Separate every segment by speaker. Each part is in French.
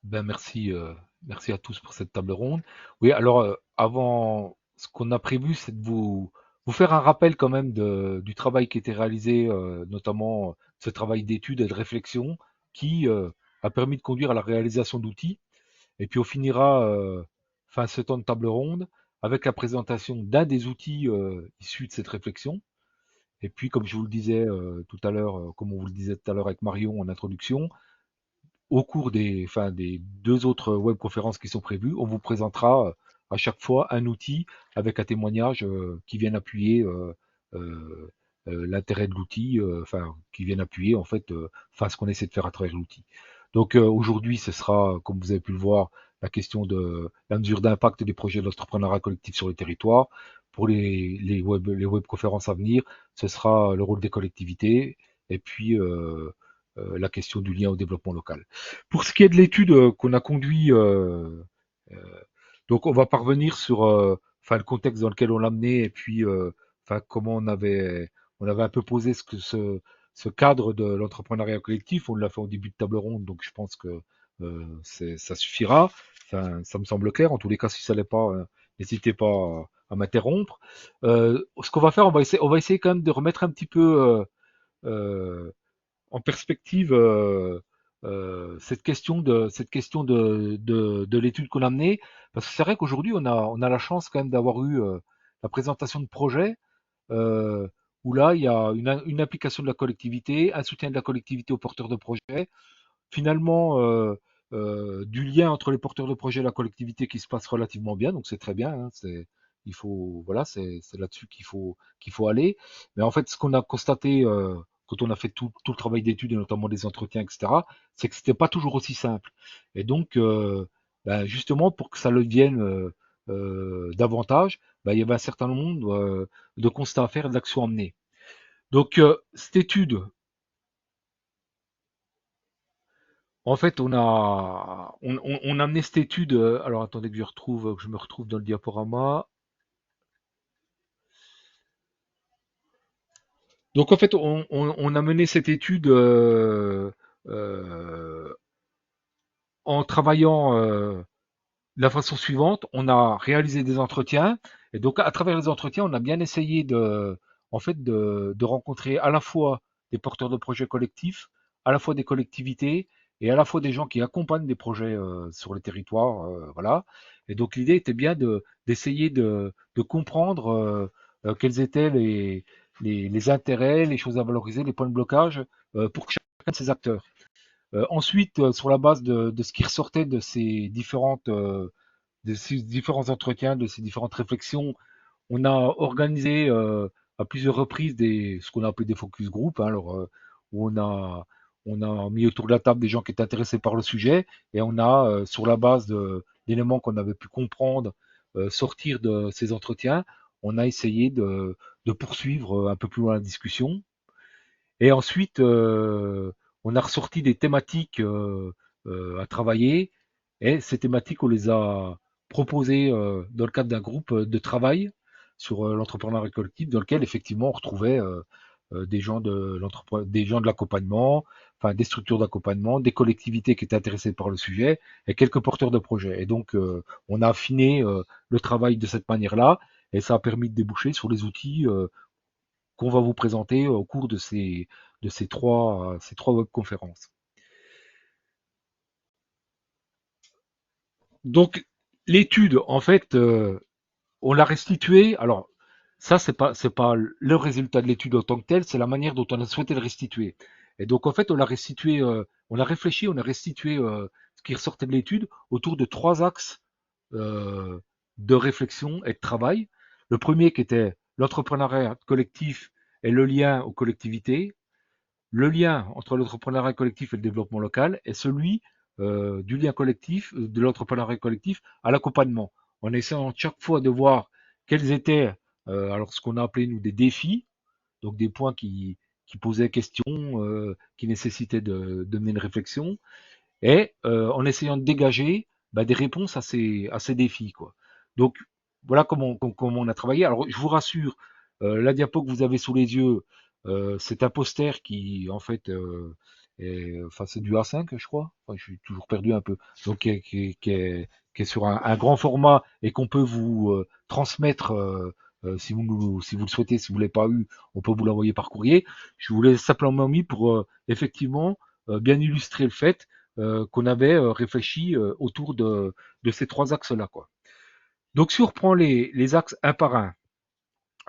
Speaker 1: Ben merci à tous pour cette table ronde. Oui, alors avant, ce qu'on a prévu, c'est de vous faire un rappel quand même du travail qui a été réalisé, notamment ce travail d'étude et de réflexion qui a permis de conduire à la réalisation d'outils. Et puis on finira fin ce temps de table ronde avec la présentation d'un des outils issus de cette réflexion. Et puis, comme je vous le disais tout à l'heure, comme on vous le disait tout à l'heure avec Marion en introduction, au cours des deux autres webconférences qui sont prévues, on vous présentera à chaque fois un outil avec un témoignage qui vienne appuyer euh, l'intérêt de l'outil, qui vienne appuyer en fait ce qu'on essaie de faire à travers l'outil. Donc aujourd'hui, ce sera, comme vous avez pu le voir, la question de la mesure d'impact des projets de l'entrepreneuriat collectif sur les territoires. Pour les webconférences à venir, ce sera le rôle des collectivités et puis la question du lien au développement local. Pour ce qui est de l'étude qu'on a conduit, donc on va parvenir sur le contexte dans lequel on l'a mené et puis comment on avait un peu posé ce cadre de l'entrepreneuriat collectif. On l'a fait au début de table ronde, donc je pense que ça suffira. Enfin, ça me semble clair. En tous les cas, si ça l'est pas, n'hésitez pas à m'interrompre. Ce qu'on va faire, on va essayer quand même de remettre un petit peu euh, en perspective cette question de l'étude qu'on a menée, parce que c'est vrai qu'aujourd'hui on a la chance quand même d'avoir eu la présentation de projets euh, où là il y a une implication de la collectivité, un soutien de la collectivité aux porteurs de projets, finalement du lien entre les porteurs de projets et la collectivité qui se passe relativement bien, donc c'est très bien, hein, il faut, voilà, c'est là-dessus qu'il faut aller. Mais en fait, ce qu'on a constaté quand on a fait tout le travail d'études et notamment des entretiens, etc., c'est que c'était pas toujours aussi simple. Et donc, ben, justement, pour que ça le devienne davantage, ben, il y avait un certain nombre de constats à faire et d'actions à mener. Donc, cette étude, en fait, on a amené cette étude. Alors, attendez que je me retrouve dans le diaporama. Donc, en fait, on a mené cette étude euh, en travaillant de la façon suivante. On a réalisé des entretiens. Et donc, à travers les entretiens, on a bien essayé de rencontrer à la fois des porteurs de projets collectifs, à la fois des collectivités et à la fois des gens qui accompagnent des projets sur les territoires. Voilà. Et donc, l'idée était bien d'essayer de comprendre quels étaient les intérêts, les choses à valoriser, les points de blocage pour chacun de ces acteurs. Ensuite, sur la base de ce qui ressortait de ces différents entretiens, de ces différentes réflexions, on a organisé à plusieurs reprises ce qu'on a appelé des focus group, hein, où on a mis autour de la table des gens qui étaient intéressés par le sujet et on a, sur la base d'éléments qu'on avait pu comprendre, sortir de ces entretiens, on a essayé de poursuivre un peu plus loin la discussion. Et ensuite, on a ressorti des thématiques à travailler. Et ces thématiques, on les a proposées dans le cadre d'un groupe de travail sur l'entrepreneuriat collectif, dans lequel effectivement on retrouvait des gens de l'accompagnement, enfin des structures d'accompagnement, des collectivités qui étaient intéressées par le sujet et quelques porteurs de projets. Et donc, on a affiné le travail de cette manière-là et ça a permis de déboucher sur les outils qu'on va vous présenter au cours de ces trois webconférences. Donc, l'étude, en fait, on l'a restituée. Alors, ça, c'est pas le résultat de l'étude en tant que tel, c'est la manière dont on a souhaité le restituer. Et donc, en fait, on l'a restitué, on a réfléchi, on a restitué ce qui ressortait de l'étude autour de trois axes euh, de réflexion et de travail. Le premier qui était l'entrepreneuriat collectif et le lien aux collectivités. Le lien entre l'entrepreneuriat collectif et le développement local est celui du lien collectif, de l'entrepreneuriat collectif à l'accompagnement, en essayant chaque fois de voir quels étaient alors ce qu'on a appelé nous des défis, donc des points qui posaient question, qui nécessitaient de mener une réflexion, et en essayant de dégager des réponses à ces défis, quoi. Donc voilà comment on a travaillé. Alors je vous rassure, la diapo que vous avez sous les yeux, c'est un poster qui en fait et enfin c'est du A5 je crois, enfin, je suis toujours perdu un peu, donc qui est sur un grand format et qu'on peut vous transmettre si vous le souhaitez, si vous ne l'avez pas eu, on peut vous l'envoyer par courrier. Je vous l'ai simplement mis pour effectivement bien illustrer le fait qu'on avait réfléchi autour de ces trois axes-là, quoi. Donc si on reprend les axes un par un,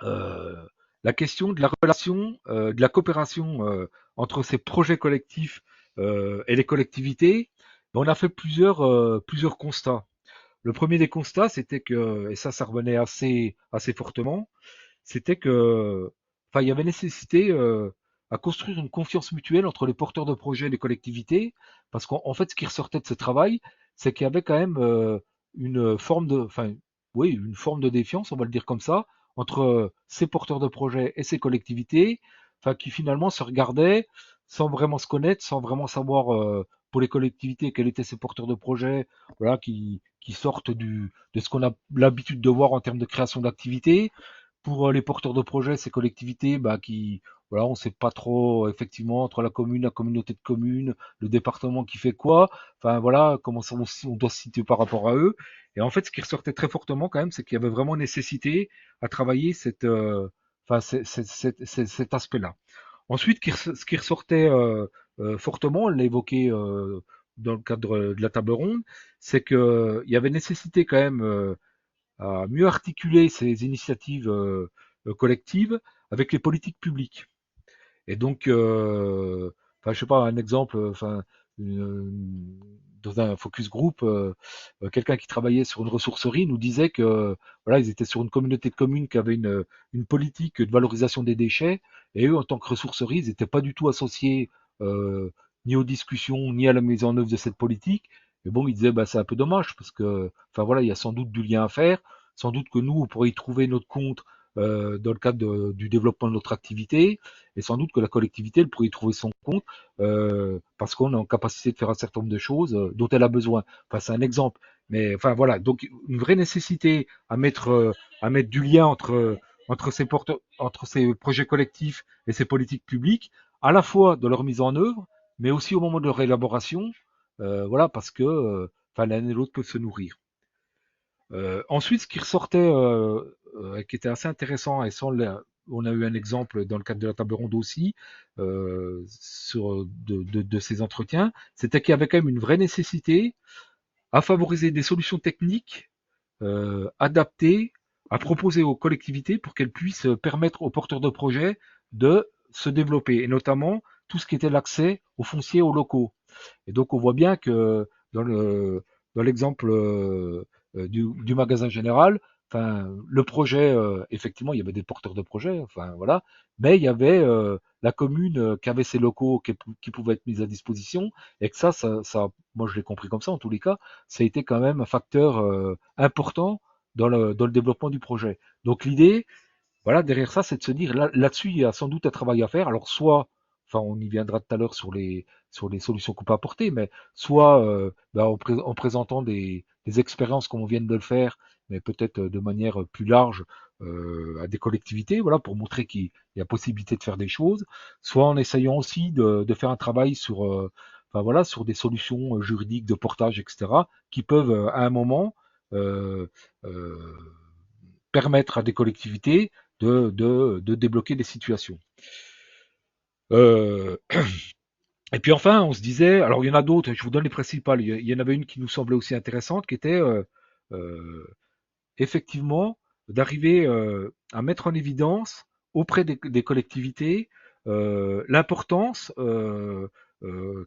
Speaker 1: euh, la question de la relation, de la coopération entre ces projets collectifs et les collectivités, ben, on a fait plusieurs constats. Le premier des constats, c'était que, et ça revenait assez fortement, c'était que, enfin, il y avait nécessité à construire une confiance mutuelle entre les porteurs de projets et les collectivités, parce qu'en fait, ce qui ressortait de ce travail, c'est qu'il y avait quand même une forme de, enfin, oui, une forme de défiance, on va le dire comme ça, entre ces porteurs de projets et ces collectivités, enfin, qui finalement se regardaient sans vraiment se connaître, sans vraiment savoir pour les collectivités quels étaient ces porteurs de projets, voilà, qui sortent de ce qu'on a l'habitude de voir en termes de création d'activités, pour les porteurs de projets, ces collectivités, bah, qui, voilà, on ne sait pas trop effectivement entre la commune, la communauté de communes, le département qui fait quoi. Enfin voilà, comment ça, on doit se situer par rapport à eux. Et en fait, ce qui ressortait très fortement quand même, c'est qu'il y avait vraiment nécessité à travailler enfin, cet aspect-là. Ensuite, ce qui ressortait fortement, on l'a évoqué dans le cadre de la table ronde, c'est qu'il y avait nécessité quand même à mieux articuler ces initiatives collectives avec les politiques publiques. Et donc, enfin, je sais pas, un exemple, enfin, dans un focus group, quelqu'un qui travaillait sur une ressourcerie nous disait que voilà, ils étaient sur une communauté de communes qui avait une politique de valorisation des déchets, et eux, en tant que ressourcerie, ils n'étaient pas du tout associés ni aux discussions, ni à la mise en œuvre de cette politique. Et bon, ils disaient, bah, c'est un peu dommage, parce que, enfin voilà, il y a sans doute du lien à faire, sans doute que nous, on pourrait y trouver notre compte dans le cadre du développement de notre activité, et sans doute que la collectivité, elle pourrait y trouver son compte parce qu'on est en capacité de faire un certain nombre de choses dont elle a besoin. Enfin, c'est un exemple. Mais enfin voilà, donc une vraie nécessité à mettre du lien entre ces projets collectifs et ces politiques publiques, à la fois de leur mise en œuvre, mais aussi au moment de leur élaboration, voilà, parce que enfin, l'un et l'autre peuvent se nourrir. Ensuite, ce qui ressortait, qui était assez intéressant, et ça on a eu un exemple dans le cadre de la table ronde aussi, de ces entretiens, c'était qu'il y avait quand même une vraie nécessité à favoriser des solutions techniques adaptées à proposer aux collectivités pour qu'elles puissent permettre aux porteurs de projets de se développer, et notamment tout ce qui était l'accès aux fonciers, aux locaux. Et donc on voit bien que dans le dans l'exemple du magasin général, enfin le projet, effectivement, il y avait des porteurs de projets, enfin voilà, mais il y avait la commune qui avait ses locaux qui pouvaient être mis à disposition, et que moi je l'ai compris comme ça en tous les cas, ça a été quand même un facteur important dans le développement du projet. Donc l'idée, voilà, derrière ça, c'est de se dire, là-dessus, il y a sans doute un travail à faire. Alors, soit, enfin, on y viendra tout à l'heure sur les solutions qu'on peut apporter, mais soit ben, en présentant des expériences comme on vient de le faire, mais peut-être de manière plus large à des collectivités, voilà, pour montrer qu'il y a possibilité de faire des choses, soit en essayant aussi de faire un travail sur, enfin, voilà, sur des solutions juridiques de portage, etc., qui peuvent à un moment euh, euh, permettre à des collectivités de débloquer des situations. Euh, et puis enfin, on se disait, alors il y en a d'autres, je vous donne les principales, il y en avait une qui nous semblait aussi intéressante, qui était euh, effectivement d'arriver à mettre en évidence auprès des collectivités l'importance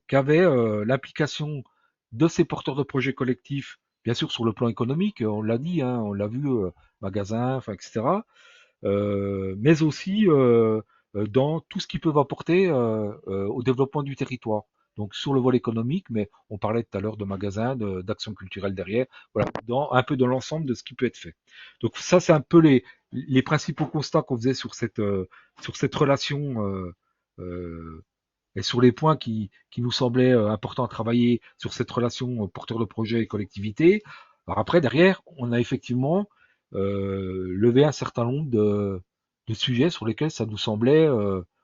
Speaker 1: qu'avait l'application de ces porteurs de projets collectifs, bien sûr sur le plan économique, on l'a dit, hein, on l'a vu, magasins, enfin, etc., mais aussi dans tout ce qu'ils peuvent apporter au développement du territoire. Donc sur le volet économique, mais on parlait tout à l'heure de magasins, d'actions culturelles derrière, voilà, un peu dans l'ensemble de ce qui peut être fait. Donc ça, c'est un peu les principaux constats qu'on faisait sur cette relation et sur les points qui nous semblaient importants à travailler sur cette relation porteur de projet et collectivité. Alors après, derrière, on a effectivement levé un certain nombre de sujets sur lesquels ça nous semblait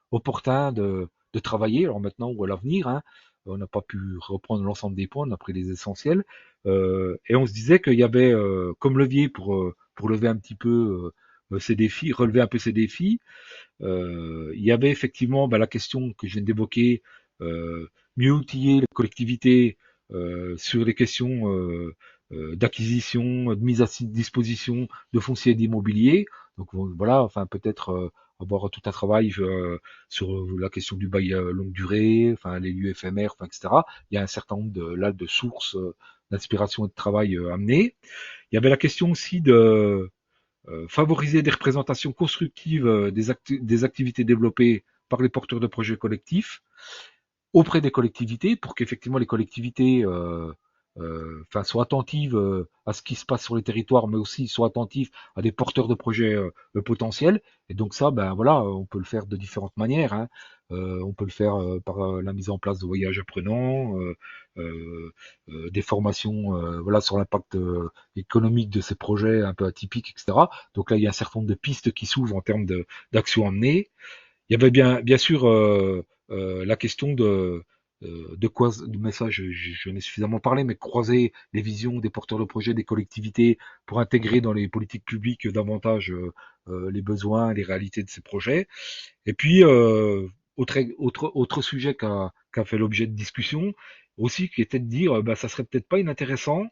Speaker 1: opportun de travailler, alors maintenant ou à l'avenir, hein. On n'a pas pu reprendre l'ensemble des points, on a pris les essentiels. Et on se disait qu'il y avait comme levier pour lever un petit peu ces défis, relever un peu ces défis, il y avait effectivement la question que je viens d'évoquer, euh, mieux outiller les collectivités sur les questions d'acquisition, de mise à disposition de foncier et d'immobilier. Donc voilà, enfin peut-être avoir tout un travail sur la question du bail longue durée, enfin les lieux éphémères, enfin, etc. Il y a un certain nombre de sources d'inspiration et de travail amenées. Il y avait la question aussi de favoriser des représentations constructives des activités développées par les porteurs de projets collectifs auprès des collectivités pour qu'effectivement les collectivités soient attentives à ce qui se passe sur les territoires, mais aussi soient attentives à des porteurs de projets potentiels. Et donc ça, ben voilà, on peut le faire de différentes manières, hein. On peut le faire par la mise en place de voyages apprenants, euh, des formations voilà, sur l'impact économique de ces projets un peu atypiques, etc. Donc là, il y a un certain nombre de pistes qui s'ouvrent en termes d'actions à mener. Il y avait bien sûr la question de quoi, mais ça j'en ai suffisamment parlé, mais croiser les visions des porteurs de projets, des collectivités pour intégrer dans les politiques publiques davantage les besoins, les réalités de ces projets. Et puis autre sujet qui a fait l'objet de discussion aussi, qui était de dire, ça serait peut-être pas inintéressant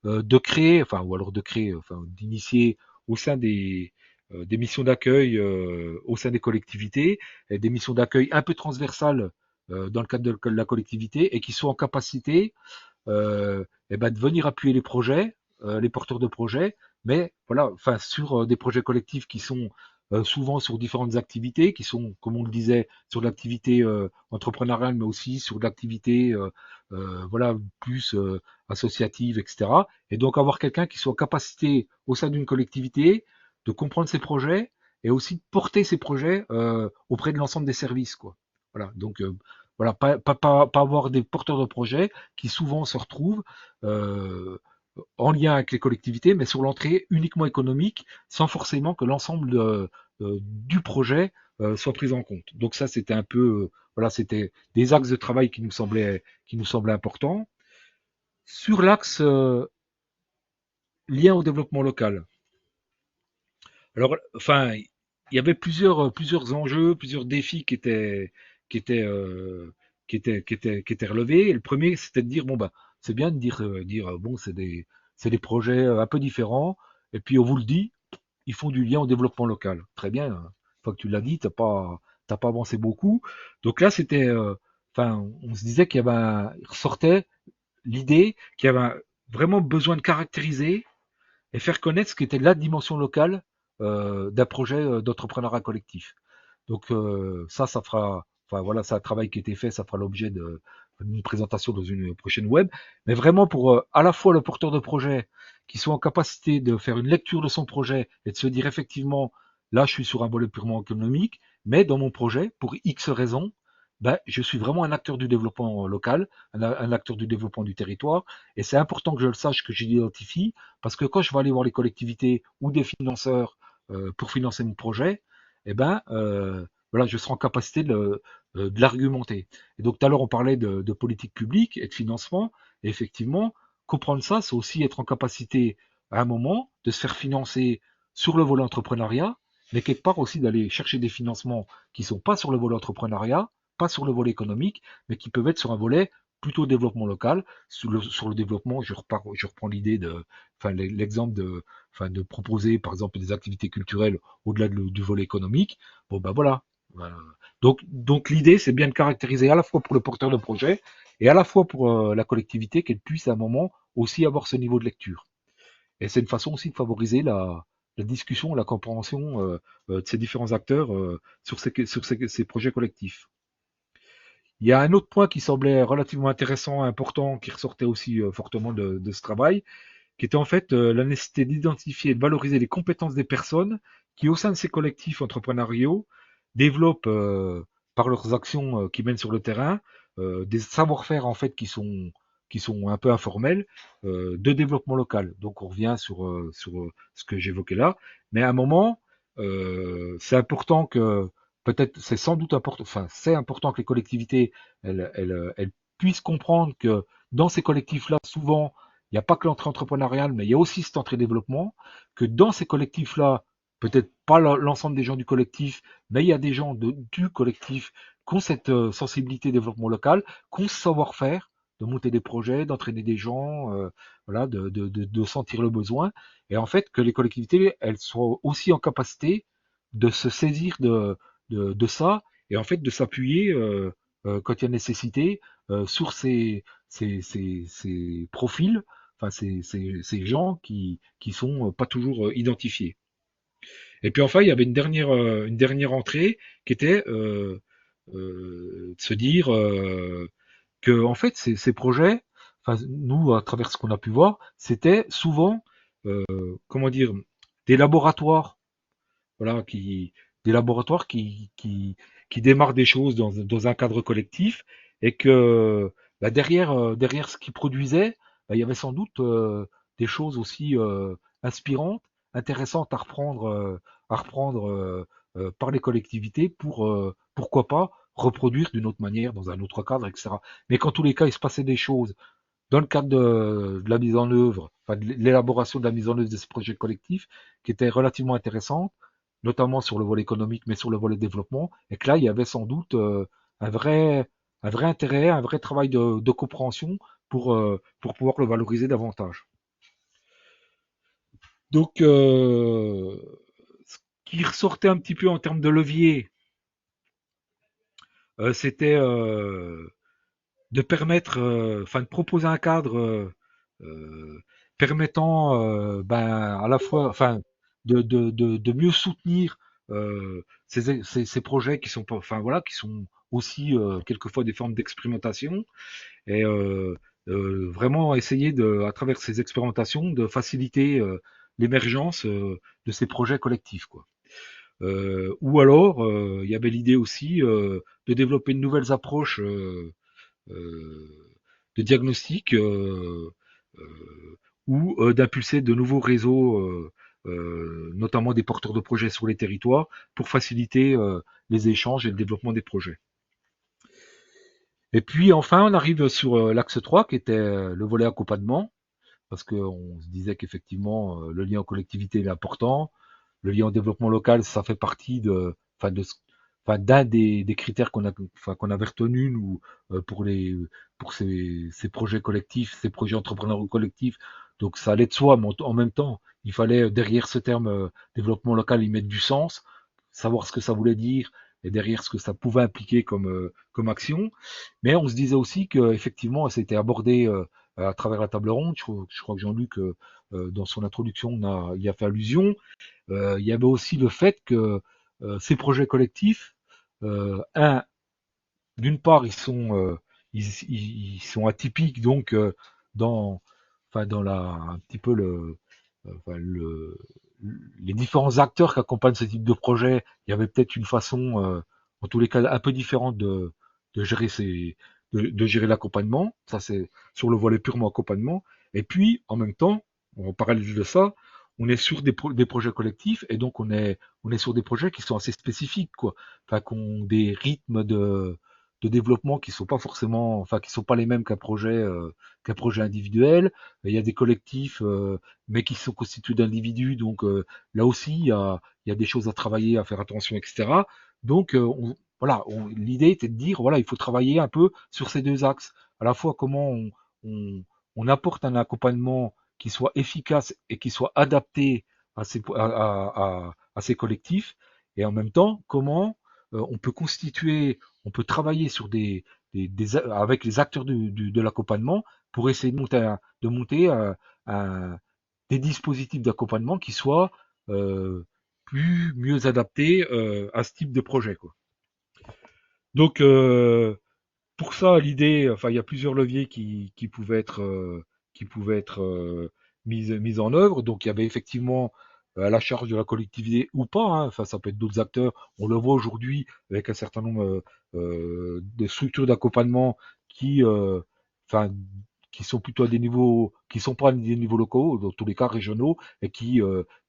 Speaker 1: de créer, enfin, ou alors de créer, enfin, d'initier au sein des missions d'accueil au sein des collectivités, et des missions d'accueil un peu transversales dans le cadre de la collectivité et qui sont en capacité de venir appuyer les projets, les porteurs de projets, mais voilà, enfin sur des projets collectifs qui sont souvent sur différentes activités, qui sont, comme on le disait, sur l'activité entrepreneuriale, mais aussi sur l'activité voilà plus associative, etc. Et donc avoir quelqu'un qui soit en capacité au sein d'une collectivité de comprendre ses projets et aussi de porter ces projets auprès de l'ensemble des services, quoi. Voilà, donc voilà, pas avoir des porteurs de projets qui souvent se retrouvent euh, en lien avec les collectivités, mais sur l'entrée uniquement économique, sans forcément que l'ensemble du projet soit pris en compte. Donc ça, c'était un peu, voilà, c'était des axes de travail qui nous semblaient importants. Sur l'axe lien au développement local. Alors, enfin, il y avait plusieurs enjeux, plusieurs défis qui étaient, euh, qui étaient relevés. Et le premier, c'était de dire, bon, bah, c'est bien de dire bon, c'est des projets un peu différents. Et puis, on vous le dit, ils font du lien au développement local. Très bien. Une fois que tu l'as dit, t'as pas avancé beaucoup. Donc là, c'était, enfin, on se disait il ressortait l'idée qu'il y avait vraiment besoin de caractériser et faire connaître ce qu'était la dimension locale d'un projet d'entrepreneuriat collectif. Donc ça fera, enfin voilà, c'est un travail qui a été fait, ça fera l'objet d'une présentation dans une prochaine web, mais vraiment pour à la fois le porteur de projet qui soit en capacité de faire une lecture de son projet et de se dire effectivement, là je suis sur un volet purement économique, mais dans mon projet, pour X raisons, je suis vraiment un acteur du développement local, un acteur du développement du territoire, et c'est important que je le sache, que je l'identifie, parce que quand je vais aller voir les collectivités ou des financeurs pour financer mon projet, eh ben, voilà, je serai en capacité de l'argumenter. Et donc tout à l'heure, on parlait de politique publique et de financement. Et effectivement, comprendre ça, c'est aussi être en capacité, à un moment, de se faire financer sur le volet entrepreneuriat, mais quelque part aussi d'aller chercher des financements qui ne sont pas sur le volet entrepreneuriat, pas sur le volet économique, mais qui peuvent être sur un volet plutôt développement local. Sur le développement, je reprends l'idée enfin l'exemple enfin de proposer par exemple des activités culturelles au-delà du volet économique. Bon ben voilà. Euh, donc l'idée c'est bien de caractériser à la fois pour le porteur de projet et à la fois pour la collectivité qu'elle puisse à un moment aussi avoir ce niveau de lecture. Et c'est une façon aussi de favoriser la discussion, la compréhension de ces différents acteurs sur ces projets collectifs. Il y a un autre point qui semblait relativement intéressant, important, qui ressortait aussi fortement de ce travail, qui était en fait la nécessité d'identifier et de valoriser les compétences des personnes qui, au sein de ces collectifs entrepreneuriaux, développent par leurs actions qui mènent sur le terrain des savoir-faire en fait qui sont un peu informels de développement local. Donc on revient sur ce que j'évoquais là, mais à un moment, c'est important que peut-être c'est sans doute important, enfin c'est important que les collectivités elles puissent comprendre que dans ces collectifs-là, souvent, il n'y a pas que l'entrée entrepreneuriale, mais il y a aussi cette entrée développement, que dans ces collectifs-là, peut-être pas l'ensemble des gens du collectif, mais il y a des gens du collectif qui ont cette sensibilité développement local, qui ont ce savoir-faire de monter des projets, d'entraîner des gens, voilà, de sentir le besoin, et en fait que les collectivités, elles soient aussi en capacité de se saisir de ça et en fait de s'appuyer quand il y a nécessité sur ces profils, enfin ces gens qui sont pas toujours identifiés. Et puis enfin, il y avait une dernière entrée qui était de se dire que en fait ces projets, enfin nous à travers ce qu'on a pu voir, c'était souvent comment dire des laboratoires, voilà, des laboratoires qui démarrent des choses dans un cadre collectif et que bah, derrière ce qu'ils produisaient, bah, il y avait sans doute des choses aussi inspirantes, intéressantes à reprendre par les collectivités pour, pourquoi pas, reproduire d'une autre manière, dans un autre cadre, etc. Mais qu'en tous les cas, il se passait des choses dans le cadre de la mise en œuvre, enfin de l'élaboration de la mise en œuvre de ce projet collectif, qui était relativement intéressante, notamment sur le volet économique, mais sur le volet développement, et que là, il y avait sans doute un vrai, un vrai intérêt, un vrai travail de compréhension pour pouvoir le valoriser davantage. Donc, ce qui ressortait un petit peu en termes de levier, c'était de permettre, enfin de proposer un cadre permettant ben, à la fois, enfin, de mieux soutenir ces projets qui sont, enfin voilà, qui sont aussi quelquefois des formes d'expérimentation et vraiment essayer à travers ces expérimentations, de faciliter l'émergence de ces projets collectifs, quoi. Ou alors, il y avait l'idée aussi de développer de nouvelles approches de diagnostic ou d'impulser de nouveaux réseaux, notamment des porteurs de projets sur les territoires, pour faciliter les échanges et le développement des projets. Et puis enfin, on arrive sur l'axe 3 qui était le volet accompagnement, parce qu'on se disait qu'effectivement, le lien en collectivité est important, le lien au développement local, ça fait partie enfin, d'un des critères enfin, qu'on avait retenu nous pour ces projets collectifs, ces projets entrepreneuriaux collectifs. Donc ça allait de soi, mais en même temps, il fallait derrière ce terme développement local y mettre du sens, savoir ce que ça voulait dire et derrière ce que ça pouvait impliquer comme action. Mais on se disait aussi que effectivement, c'était abordé à travers la table ronde. Je crois que Jean-Luc, dans son introduction, y a fait allusion. Il y avait aussi le fait que ces projets collectifs, d'une part, ils sont atypiques, donc enfin, dans un petit peu enfin, les différents acteurs qui accompagnent ce type de projet, il y avait peut-être une façon, en tous les cas, un peu différente de gérer de gérer l'accompagnement. Ça, c'est sur le volet purement accompagnement. Et puis, en même temps, en parallèle de ça, on est sur des projets collectifs et donc on est sur des projets qui sont assez spécifiques, quoi. Enfin, qui ont des rythmes de développement qui sont pas forcément, enfin, qui sont pas les mêmes qu'un projet individuel. Il y a des collectifs, mais qui sont constitués d'individus, donc là aussi, il y a des choses à travailler, à faire attention, etc. Donc, voilà, l'idée était de dire, voilà, il faut travailler un peu sur ces deux axes. À la fois, comment on, on apporte un accompagnement qui soit efficace et qui soit adapté à ces collectifs, et en même temps, comment on peut constituer, on peut travailler sur avec les acteurs de l'accompagnement pour essayer de monter des dispositifs d'accompagnement qui soient mieux adaptés à ce type de projet, quoi. Donc, pour ça, l'idée, enfin, il y a plusieurs leviers qui pouvaient être mis en œuvre. Donc, il y avait effectivement à la charge de la collectivité ou pas, hein, enfin, ça peut être d'autres acteurs. On le voit aujourd'hui avec un certain nombre de structures d'accompagnement qui, enfin, qui sont plutôt à des niveaux, qui sont pas à des niveaux locaux, dans tous les cas régionaux, et qui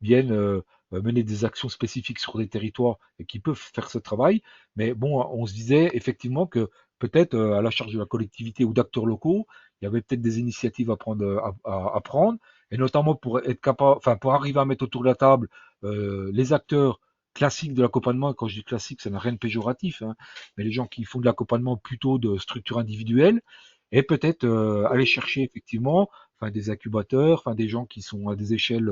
Speaker 1: viennent mener des actions spécifiques sur des territoires et qui peuvent faire ce travail. Mais bon, on se disait effectivement que peut-être à la charge de la collectivité ou d'acteurs locaux, il y avait peut-être des initiatives à prendre, à prendre, et notamment pour être capable, enfin pour arriver à mettre autour de la table les acteurs classiques de l'accompagnement. Quand je dis classique, ça n'a rien de péjoratif, hein, mais les gens qui font de l'accompagnement plutôt de structure individuelle, et peut-être aller chercher effectivement, enfin des incubateurs, enfin des gens qui sont à des échelles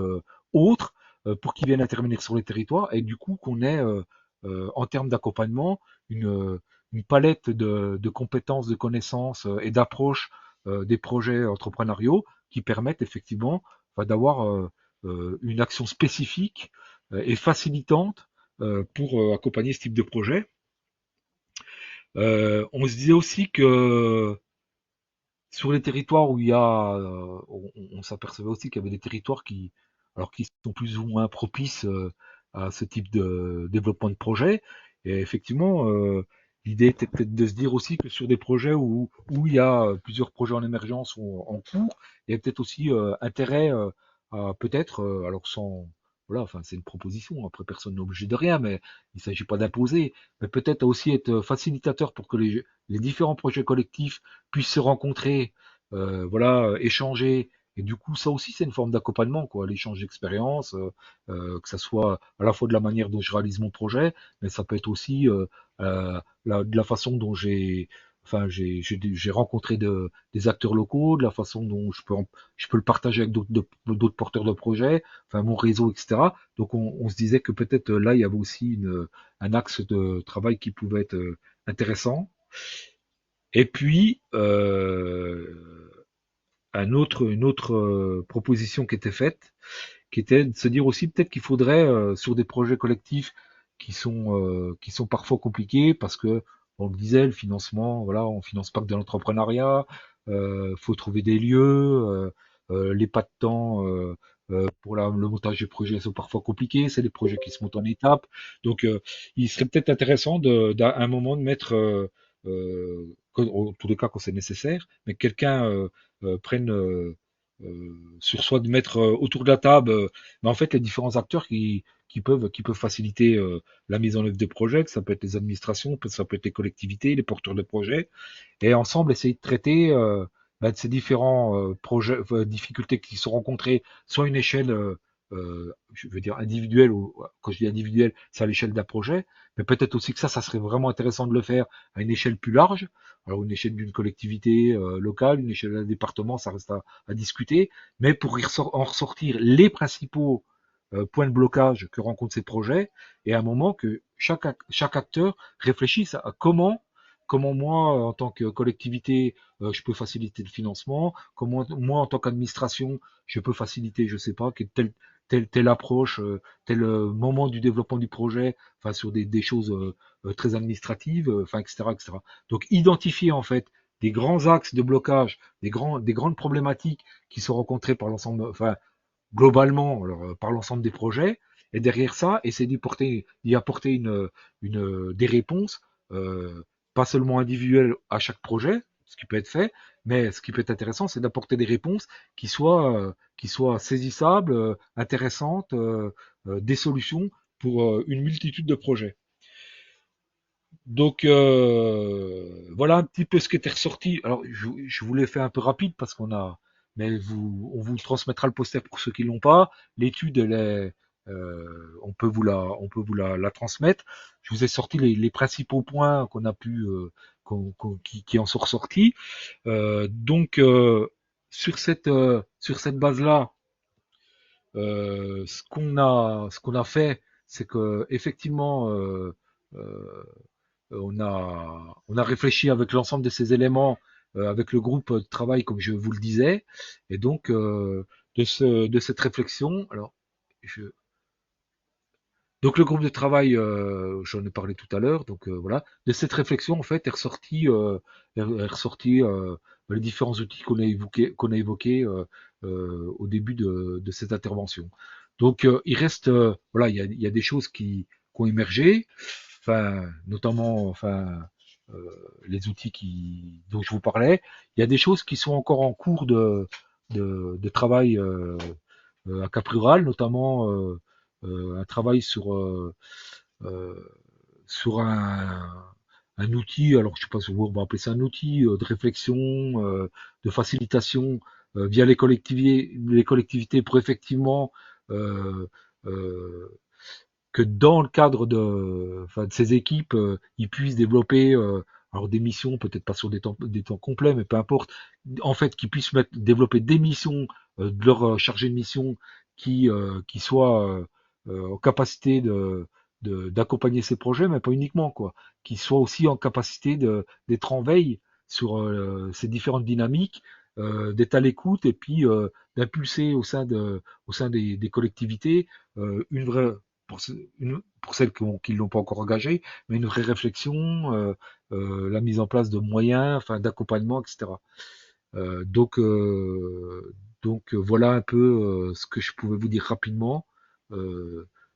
Speaker 1: autres, pour qu'ils viennent intervenir sur les territoires, et du coup qu'on ait en termes d'accompagnement une palette de compétences, de connaissances et d'approches des projets entrepreneuriaux qui permettent effectivement enfin, d'avoir une action spécifique et facilitante pour accompagner ce type de projet. On se disait aussi que sur les territoires où il y a, on s'apercevait aussi qu'il y avait des territoires qui, alors qui sont plus ou moins propices à ce type de développement de projet. Et effectivement, l'idée était peut-être de se dire aussi que sur des projets où il y a plusieurs projets en émergence ou en cours, il y a peut-être aussi intérêt à peut-être, alors sans, voilà, enfin c'est une proposition, après personne n'est obligé de rien, mais il ne s'agit pas d'imposer, mais peut-être aussi être facilitateur pour que les différents projets collectifs puissent se rencontrer, voilà, échanger. Et du coup, ça aussi, c'est une forme d'accompagnement, quoi, l'échange d'expériences, que ça soit à la fois de la manière dont je réalise mon projet, mais ça peut être aussi de la façon dont enfin, j'ai rencontré des acteurs locaux, de la façon dont je peux le partager avec d'autres porteurs de projets, enfin mon réseau, etc. Donc, on se disait que peut-être là, il y avait aussi un axe de travail qui pouvait être intéressant. Et puis, une autre proposition qui était faite, qui était de se dire aussi peut-être qu'il faudrait, sur des projets collectifs qui sont parfois compliqués, parce que, on le disait, le financement, voilà, on finance pas que de l'entrepreneuriat, faut trouver des lieux, les pas de temps pour le montage des projets sont parfois compliqués, c'est des projets qui se montent en étapes. Donc, il serait peut-être intéressant d'à un moment de mettre, en tous les cas quand c'est nécessaire, mais que quelqu'un prenne sur soi de mettre autour de la table, mais en fait les différents acteurs qui peuvent faciliter la mise en œuvre des projets, que ça peut être les administrations, ça peut être les collectivités, les porteurs de projets, et ensemble essayer de traiter de ces différents projets, difficultés qui sont rencontrées, soit à une échelle, je veux dire individuelle, ou quand je dis individuelle, c'est à l'échelle d'un projet, mais peut-être aussi que ça serait vraiment intéressant de le faire à une échelle plus large, alors une échelle d'une collectivité locale, une échelle d'un département, ça reste à discuter, mais pour en ressortir les principaux points de blocage que rencontrent ces projets, et à un moment que chaque acteur réfléchisse à comment moi, en tant que collectivité, je peux faciliter le financement, comment moi, en tant qu'administration, je peux faciliter, je sais pas, telle approche, tel moment du développement du projet, enfin sur des choses très administratives, enfin etc., etc. Donc identifier en fait des grands axes de blocage, des grandes problématiques qui sont rencontrées par l'ensemble, enfin globalement, alors, par l'ensemble des projets, et derrière ça, essayer d'y apporter des réponses, pas seulement individuelles à chaque projet, ce qui peut être fait, mais ce qui peut être intéressant, c'est d'apporter des réponses qui soient saisissables, intéressantes, des solutions pour une multitude de projets. Donc voilà un petit peu ce qui était ressorti. Alors je vous l'ai fait un peu rapide parce mais on vous transmettra le poster pour ceux qui l'ont pas. L'étude, on peut vous la transmettre. Je vous ai sorti les principaux points qu'on a pu, qui en sont ressortis. Donc sur cette base-là, ce qu'on a fait, c'est que effectivement on a réfléchi avec l'ensemble de ces éléments, avec le groupe de travail, comme je vous le disais, et donc de cette réflexion, je, donc le groupe de travail, j'en ai parlé tout à l'heure, donc voilà, de cette réflexion en fait est ressorti les différents outils qu'on a évoqués au début de cette intervention. Donc il reste, voilà, il y a des choses qui ont émergé, enfin notamment, enfin les outils dont je vous parlais. Il y a des choses qui sont encore en cours de travail à Cap Rural, notamment un travail euh, sur un outil, alors je ne sais pas si on va appeler ça un outil de réflexion, de facilitation via les collectivités pour effectivement euh, euh, que dans le cadre de ces équipes, ils puissent développer alors des missions, peut-être pas sur des temps complets, mais peu importe, en fait, qu'ils puissent développer des missions de leur chargé de mission qui soient en capacité d'accompagner ces projets, mais pas uniquement, quoi, qui soient aussi en capacité d'être en veille sur ces différentes dynamiques, d'être à l'écoute et puis d'impulser au sein des collectivités une vraie pour, pour celles qui ne l'ont pas encore engagé, mais une vraie réflexion, la mise en place de moyens, enfin d'accompagnement, etc. Euh, donc, euh, voilà un peu ce que je pouvais vous dire rapidement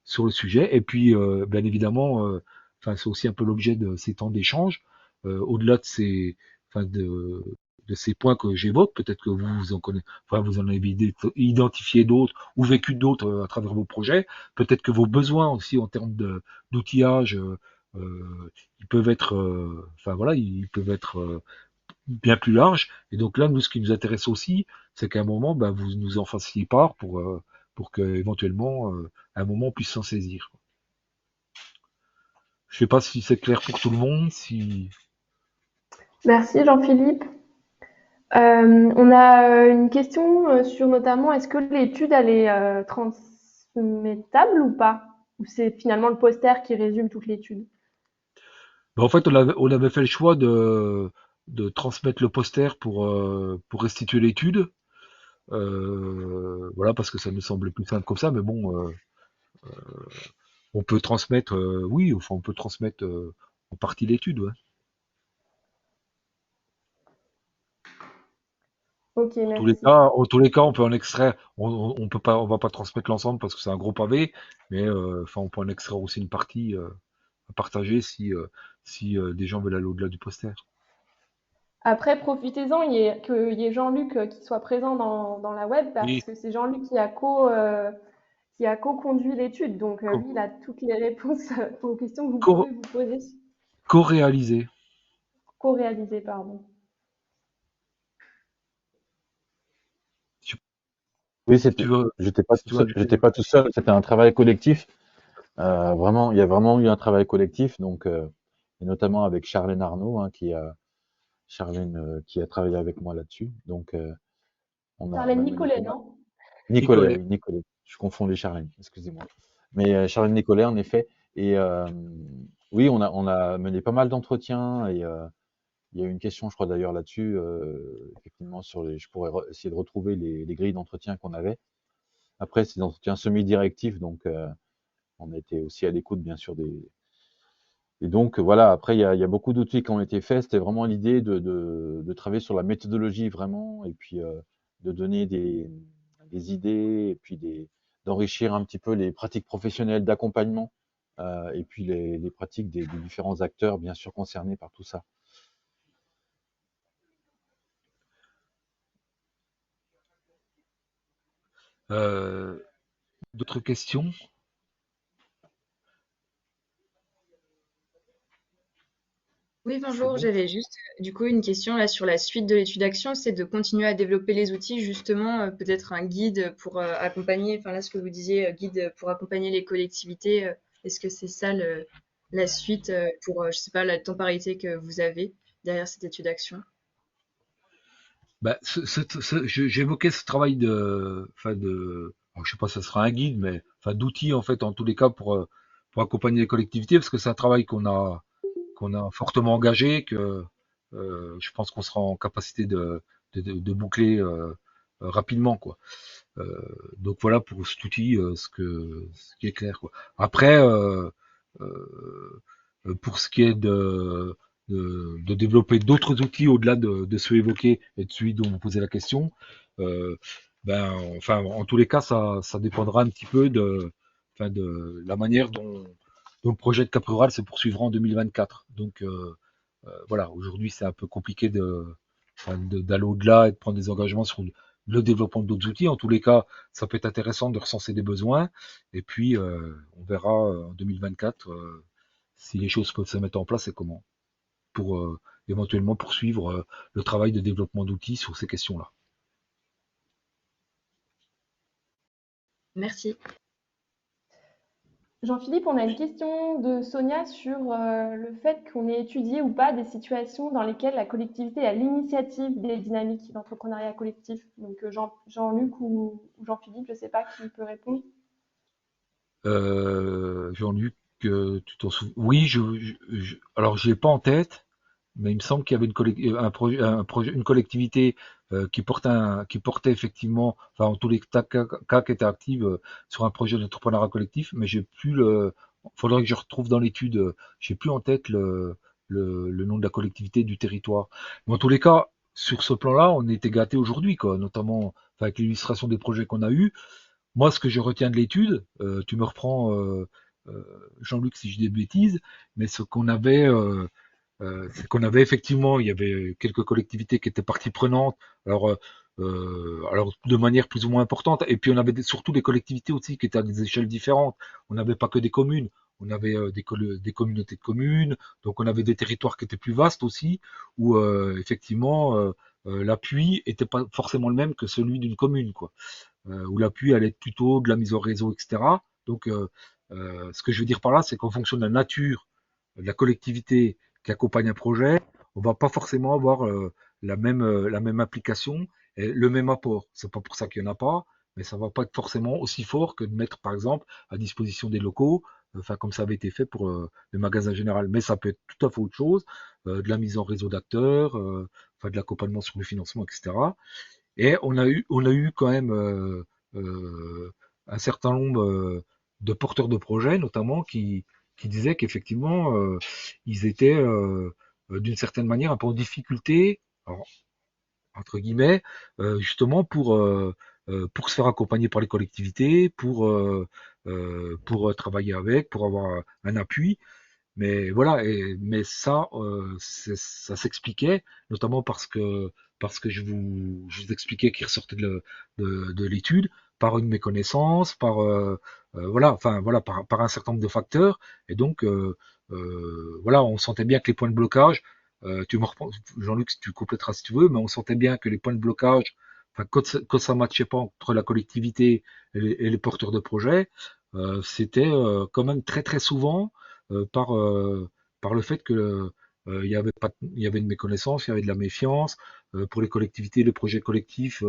Speaker 1: sur le sujet. Et puis, bien évidemment, enfin, c'est aussi un peu l'objet de ces temps d'échange. Au-delà de enfin, de ces points que j'évoque, peut-être que vous en connaissez, enfin, vous en avez identifié d'autres ou vécu d'autres à travers vos projets. Peut-être que vos besoins aussi en termes d'outillage, ils peuvent être, enfin voilà, ils peuvent être bien plus large. Et donc là, nous, ce qui nous intéresse aussi, c'est qu'à un moment, ben, vous nous en fassiez part pour que éventuellement, à un moment, on puisse s'en saisir. Je sais pas si c'est clair pour tout le monde, si.
Speaker 2: Merci Jean-Philippe. On a une question sur notamment est-ce que l'étude elle est transmettable ou pas? Ou c'est finalement le poster qui résume toute l'étude?
Speaker 1: Ben, en fait, on avait fait le choix de transmettre le poster pour restituer l'étude. Voilà, parce que ça nous semblait plus simple comme ça, mais bon, on peut transmettre, oui, enfin, on peut transmettre en partie l'étude, ouais.
Speaker 2: Ok, merci.
Speaker 1: En tous les cas, on peut en extraire. On peut pas, on va pas transmettre l'ensemble parce que c'est un gros pavé, mais enfin, on peut en extraire aussi une partie à partager si des gens veulent aller au-delà du poster.
Speaker 2: Après, profitez-en, qu'il y ait Jean-Luc qui soit présent dans la web
Speaker 1: Oui,
Speaker 2: parce que c'est Jean-Luc qui a co-conduit l'étude. Donc,
Speaker 1: co-
Speaker 2: lui, il a toutes les réponses aux questions que vous
Speaker 1: co-
Speaker 2: pouvez vous poser,
Speaker 1: co-réalisé.
Speaker 2: co-réalisées, pardon.
Speaker 1: Si
Speaker 3: Oui,
Speaker 1: si tu veux, si tu veux ajouter
Speaker 3: j'étais
Speaker 1: des
Speaker 3: pas tout seul, c'était un travail collectif. Vraiment, il y a vraiment eu un travail collectif, donc et notamment avec Charlène Arnaud, hein, qui a travaillé avec moi là-dessus. Donc on a
Speaker 2: Charlène
Speaker 3: mené
Speaker 2: Nicolet,
Speaker 3: pas mal.
Speaker 2: non?
Speaker 3: Nicolet,
Speaker 1: Nicolet.
Speaker 3: oui, Nicolet. Je confonds les Charlène, excusez-moi. Mais Charlène Nicolet, en effet. Et oui, on a mené pas mal d'entretiens et il y a eu une question, je crois d'ailleurs là-dessus, effectivement je pourrais essayer de retrouver les grilles d'entretien qu'on avait. Après, c'est des entretiens semi-directifs, donc on était aussi à l'écoute, bien sûr, des. Et donc, voilà, après, il y a beaucoup d'outils qui ont été faits. C'était vraiment l'idée de travailler sur la méthodologie, vraiment, et puis de donner des idées, et puis d'enrichir un petit peu les pratiques professionnelles d'accompagnement, et puis les pratiques des différents acteurs, bien sûr, concernés par tout ça.
Speaker 1: Euh, D'autres questions?
Speaker 4: Oui,
Speaker 1: C'est
Speaker 4: bonjour.
Speaker 1: bon?
Speaker 4: J'avais juste du coup une question là sur la suite de l'étude d'action, c'est de continuer à développer les outils, justement, peut-être un guide pour accompagner, enfin là ce que vous disiez, guide pour accompagner les collectivités. Est-ce que c'est ça la suite pour, je sais pas, la temporalité que vous avez derrière cette étude d'action?
Speaker 1: Bah, j'évoquais ce travail alors, je sais pas si ça sera un guide, mais enfin d'outils en fait en tous les cas pour accompagner les collectivités, parce que c'est un travail qu'on a fortement engagé, que je pense qu'on sera en capacité de boucler rapidement, quoi. Donc voilà pour cet outil, ce qui est clair, quoi. Après, euh, pour ce qui est de développer d'autres outils au-delà de ceux évoqués et de celui dont vous posez la question, euh, ben, enfin, en tous les cas, ça dépendra un petit peu enfin, de la manière dont le projet de Cap Rural se poursuivra en 2024. Donc, voilà, aujourd'hui c'est un peu compliqué d'aller au-delà et de prendre des engagements sur le développement d'autres outils. En tous les cas, ça peut être intéressant de recenser des besoins. Et puis, on verra en 2024 si les choses peuvent se mettre en place et comment, pour éventuellement poursuivre le travail de développement d'outils sur ces questions-là.
Speaker 4: Merci.
Speaker 2: Jean-Philippe, on a une question de Sonia sur le fait qu'on ait étudié ou pas des situations dans lesquelles la collectivité a l'initiative des dynamiques d'entrepreneuriat collectif. Donc Jean-Luc ou Jean-Philippe, je ne sais pas qui peut répondre.
Speaker 1: Jean-Luc, tu t'en souviens? Oui, alors je l'ai pas en tête, mais il me semble qu'il y avait un projet, une collectivité qui portait effectivement, enfin en tous les cas qui était active sur un projet d'entrepreneuriat collectif, mais j'ai plus le. Faudrait que je retrouve dans l'étude. J'ai plus en tête le nom de la collectivité du territoire. Mais en tous les cas, sur ce plan-là, on était gâtés aujourd'hui, quoi, notamment enfin, avec l'illustration des projets qu'on a eus. Moi, ce que je retiens de l'étude, tu me reprends, Jean-Luc, si je dis des bêtises, mais c'est qu'on avait effectivement, il y avait quelques collectivités qui étaient partie prenante, alors de manière plus ou moins importante, et puis on avait surtout des collectivités aussi qui étaient à des échelles différentes. On n'avait pas que des communes, on avait des communautés de communes, donc on avait des territoires qui étaient plus vastes aussi, où effectivement l'appui était pas forcément le même que celui d'une commune, quoi. Où l'appui allait être plutôt de la mise en réseau, etc. Donc, ce que je veux dire par là, c'est qu'en fonction de la nature de la collectivité qui accompagne un projet, on va pas forcément avoir la même application et le même apport. C'est pas pour ça qu'il y en a pas, mais ça va pas être forcément aussi fort que de mettre, par exemple, à disposition des locaux, enfin comme ça avait été fait pour le magasin général. Mais ça peut être tout à fait autre chose, de la mise en réseau d'acteurs, enfin de l'accompagnement sur le financement, etc. Et on a eu quand même un certain nombre de porteurs de projets, notamment, qui disaient qu'effectivement, ils étaient d'une certaine manière un peu en difficulté, alors, entre guillemets, justement pour se faire accompagner par les collectivités, pour travailler avec, pour avoir un appui. Mais voilà, mais ça, ça s'expliquait, notamment parce que je vous expliquais qu'il ressortait de l'étude, par une méconnaissance, voilà, enfin voilà, par un certain nombre de facteurs, et donc voilà, on sentait bien que les points de blocage, tu me reprends, Jean-Luc, si tu compléteras si tu veux, mais on sentait bien que les points de blocage, enfin quand ça matchait pas entre la collectivité et les porteurs de projets, c'était quand même très très souvent par le fait que il y avait une méconnaissance, il y avait de la méfiance. Pour les collectivités, les projets collectifs,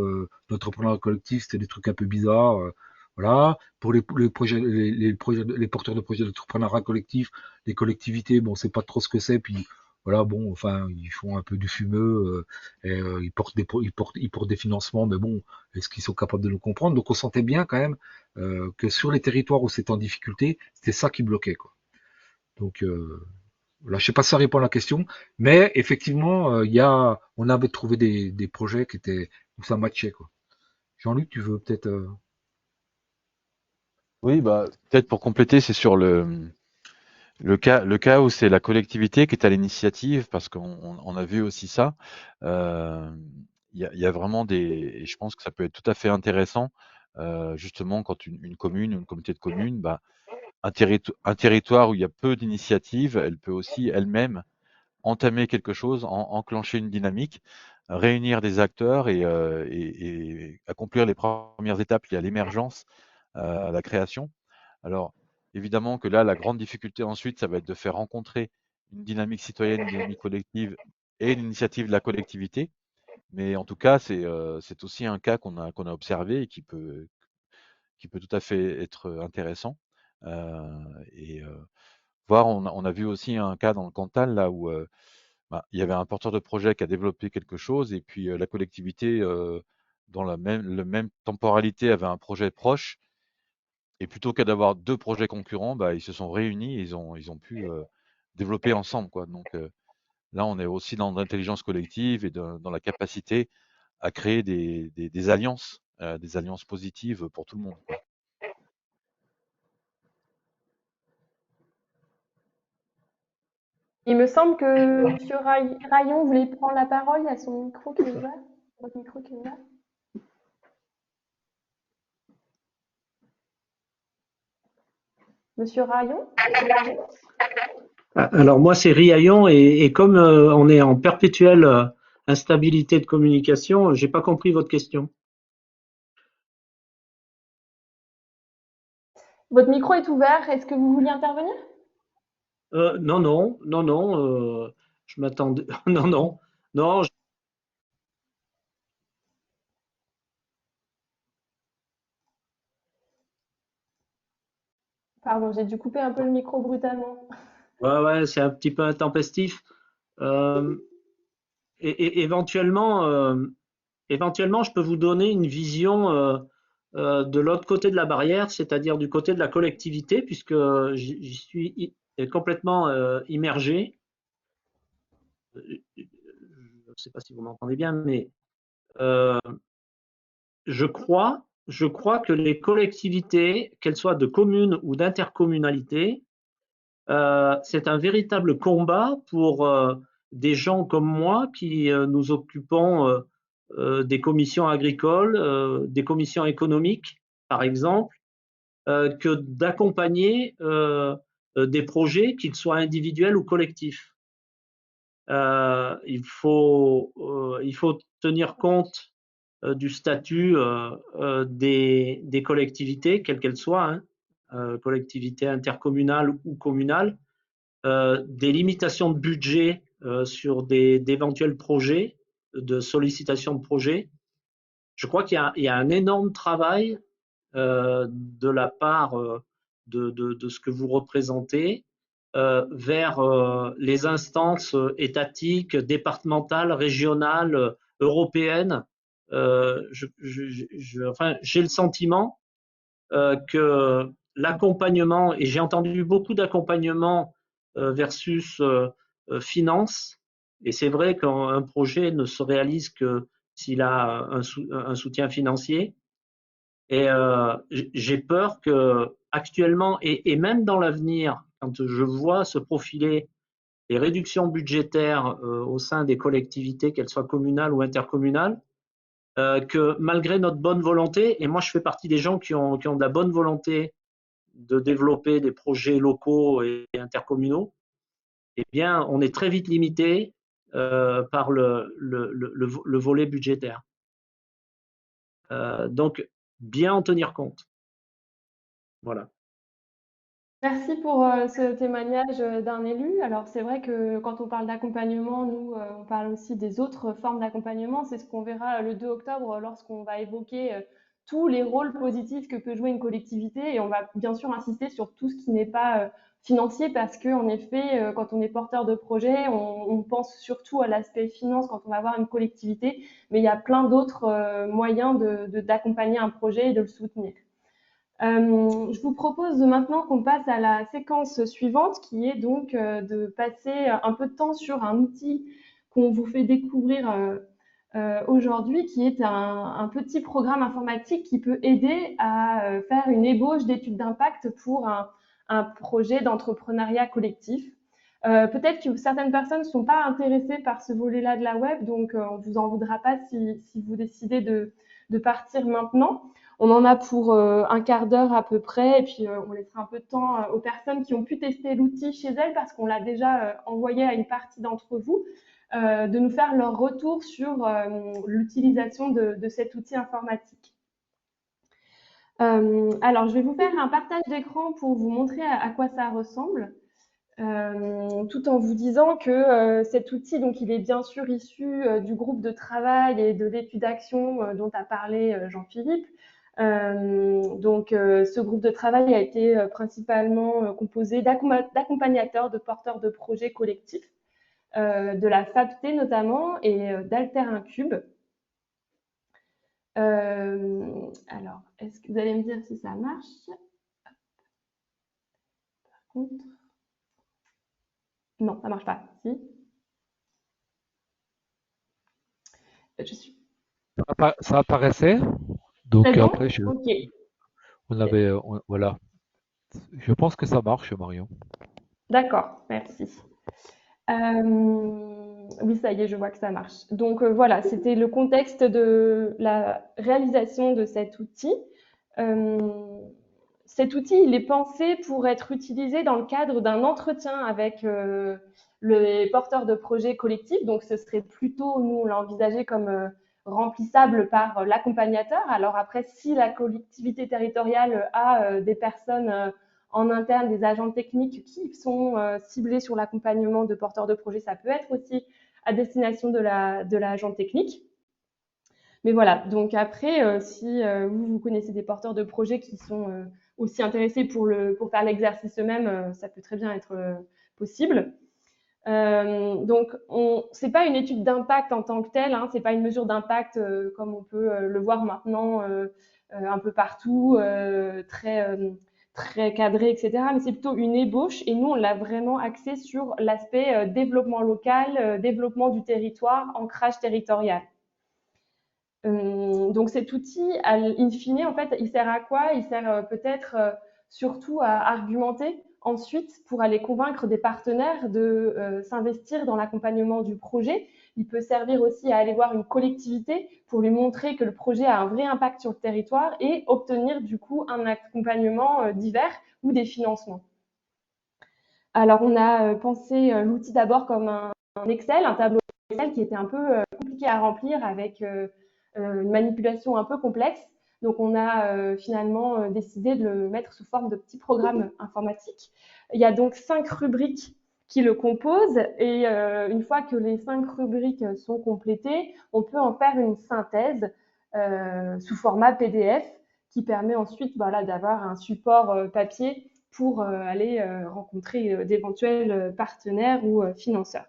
Speaker 1: l'entrepreneuriat collectif, c'était des trucs un peu bizarres. Voilà. Pour les porteurs de projets d'entrepreneuriat collectif, les collectivités, bon, c'est pas trop ce que c'est. Puis voilà, bon, enfin, ils font un peu du fumeux, ils portent des financements, mais bon, est-ce qu'ils sont capables de nous comprendre? Donc on sentait bien quand même que sur les territoires où c'était en difficulté, c'était ça qui bloquait, quoi. Donc là, je sais pas si ça répond à la question, mais effectivement, on avait trouvé des projets qui étaient où ça matchait, quoi. Jean-Luc, tu veux peut-être
Speaker 3: Oui, bah, peut-être pour compléter, c'est sur le cas où c'est la collectivité qui est à l'initiative, parce qu'on a vu aussi ça. Euh, il y a vraiment et je pense que ça peut être tout à fait intéressant, justement, quand une commune, une communauté de communes, bah, un territoire où il y a peu d'initiatives, elle peut aussi elle-même entamer quelque chose, enclencher une dynamique, réunir des acteurs et accomplir les premières étapes. Il y a l'émergence, la création. Alors, évidemment que là, la grande difficulté ensuite, ça va être de faire rencontrer une dynamique citoyenne, une dynamique collective et l'initiative de la collectivité. Mais en tout cas, c'est aussi un cas qu'on a observé et qui peut tout à fait être intéressant. Et voir, on a vu aussi un cas dans le Cantal là où bah, il y avait un porteur de projet qui a développé quelque chose et puis la collectivité, dans la même temporalité, avait un projet proche. Et plutôt qu'à d'avoir deux projets concurrents, bah, ils se sont réunis et ils ont pu développer ensemble, quoi. Donc là, on est aussi dans l'intelligence collective et dans la capacité à créer des alliances positives pour tout le monde, quoi.
Speaker 2: Il me semble que Monsieur Rayon voulait prendre la parole. Il y a son micro qui est ouvert. Votre micro qui est ouvert. Monsieur Rayon?
Speaker 5: Alors moi c'est Riaillon et comme on est en perpétuelle instabilité de communication, j'ai pas compris votre question.
Speaker 2: Votre micro est ouvert. Est-ce que vous vouliez intervenir?
Speaker 5: Non, je m'attendais. Non, non, non.
Speaker 2: Pardon, j'ai dû couper un peu le micro brutalement.
Speaker 5: Ouais, c'est un petit peu intempestif. Euh, éventuellement, éventuellement, je peux vous donner une vision de l'autre côté de la barrière, c'est-à-dire du côté de la collectivité, puisque j'y suis complètement immergé. Je ne sais pas si vous m'entendez bien, mais euh, je crois que les collectivités, qu'elles soient de communes ou d'intercommunalité, c'est un véritable combat pour des gens comme moi qui nous occupons des commissions agricoles, des commissions économiques, par exemple, que d'accompagner des projets, qu'ils soient individuels ou collectifs. Il faut tenir compte du statut des collectivités, quelles qu'elles soient, hein, collectivités intercommunales ou communales, des limitations de budget sur d'éventuels projets, de sollicitation de projets. Je crois qu'il y a un énorme travail de la part de ce que vous représentez vers les instances étatiques, départementales, régionales, européennes. Enfin, j'ai le sentiment que l'accompagnement, et j'ai entendu beaucoup d'accompagnement versus finance, et c'est vrai qu'un projet ne se réalise que s'il a un soutien financier. Et j'ai peur que actuellement et même dans l'avenir, quand je vois se profiler les réductions budgétaires au sein des collectivités, qu'elles soient communales ou intercommunales, que malgré notre bonne volonté, et moi je fais partie des gens qui ont de la bonne volonté de développer des projets locaux et intercommunaux, eh bien on est très vite limité par le volet budgétaire. Donc bien en tenir compte. Voilà.
Speaker 2: Merci pour ce témoignage d'un élu. Alors c'est vrai que quand on parle d'accompagnement, nous, on parle aussi des autres formes d'accompagnement. C'est ce qu'on verra le 2 octobre lorsqu'on va évoquer tous les rôles positifs que peut jouer une collectivité. Et on va bien sûr insister sur tout ce qui n'est pas financier parce que, en effet, quand on est porteur de projet, on pense surtout à l'aspect finance quand on va avoir une collectivité. Mais il y a plein d'autres moyens d'accompagner un projet et de le soutenir. Je vous propose maintenant qu'on passe à la séquence suivante, qui est donc de passer un peu de temps sur un outil qu'on vous fait découvrir aujourd'hui, qui est un petit programme informatique qui peut aider à faire une ébauche d'études d'impact pour un projet d'entrepreneuriat collectif. Peut-être que certaines personnes ne sont pas intéressées par ce volet-là de la web, donc on ne vous en voudra pas si vous décidez de partir maintenant. On en a pour un quart d'heure à peu près, et puis on laissera un peu de temps aux personnes qui ont pu tester l'outil chez elles, parce qu'on l'a déjà envoyé à une partie d'entre vous, de nous faire leur retour sur l'utilisation de cet outil informatique. Alors, je vais vous faire un partage d'écran pour vous montrer à quoi ça ressemble, tout en vous disant que cet outil, donc, il est bien sûr issu du groupe de travail et de l'étude d'action dont a parlé Jean-Philippe. Ce groupe de travail a été principalement composé d'accompagnateurs, de porteurs de projets collectifs, de la FAPT notamment et d'Alter Incube. Alors, est-ce que vous allez me dire si ça marche? Par contre, non, ça marche pas. Si. Je suis.
Speaker 1: Ça apparaissait. Donc
Speaker 2: C'est bon?
Speaker 1: après,
Speaker 2: Ok.
Speaker 1: voilà. Je pense que ça marche, Marion.
Speaker 2: D'accord, merci. Oui, ça y est, je vois que ça marche. Donc voilà, c'était le contexte de la réalisation de cet outil. Euh, Cet outil, il est pensé pour être utilisé dans le cadre d'un entretien avec les porteurs de projets collectifs. Donc ce serait plutôt, nous, on l'a envisagé comme remplissable par l'accompagnateur. Alors après, si la collectivité territoriale a des personnes en interne, des agents techniques qui sont ciblés sur l'accompagnement de porteurs de projets, ça peut être aussi à destination de l'agent technique. Mais voilà, donc après, si vous connaissez des porteurs de projets qui sont aussi intéressés pour faire l'exercice eux-mêmes, ça peut très bien être possible. Donc, c'est pas une étude d'impact en tant que telle, hein, c'est pas une mesure d'impact comme on peut le voir maintenant un peu partout, très cadré, etc. Mais c'est plutôt une ébauche et nous, on l'a vraiment axé sur l'aspect développement local, développement du territoire, ancrage territorial. Donc cet outil, in fine, en fait, il sert à quoi? Il sert peut-être surtout à argumenter ensuite pour aller convaincre des partenaires de s'investir dans l'accompagnement du projet. Il peut servir aussi à aller voir une collectivité pour lui montrer que le projet a un vrai impact sur le territoire et obtenir du coup un accompagnement divers ou des financements. Alors on a pensé l'outil d'abord comme un Excel, un tableau Excel qui était un peu compliqué à remplir avec une manipulation un peu complexe. Donc, on a finalement décidé de le mettre sous forme de petits programmes informatiques. Il y a donc 5 rubriques qui le composent et une fois que les 5 rubriques sont complétées, on peut en faire une synthèse sous format PDF qui permet ensuite d'avoir un support papier pour aller rencontrer d'éventuels partenaires ou financeurs.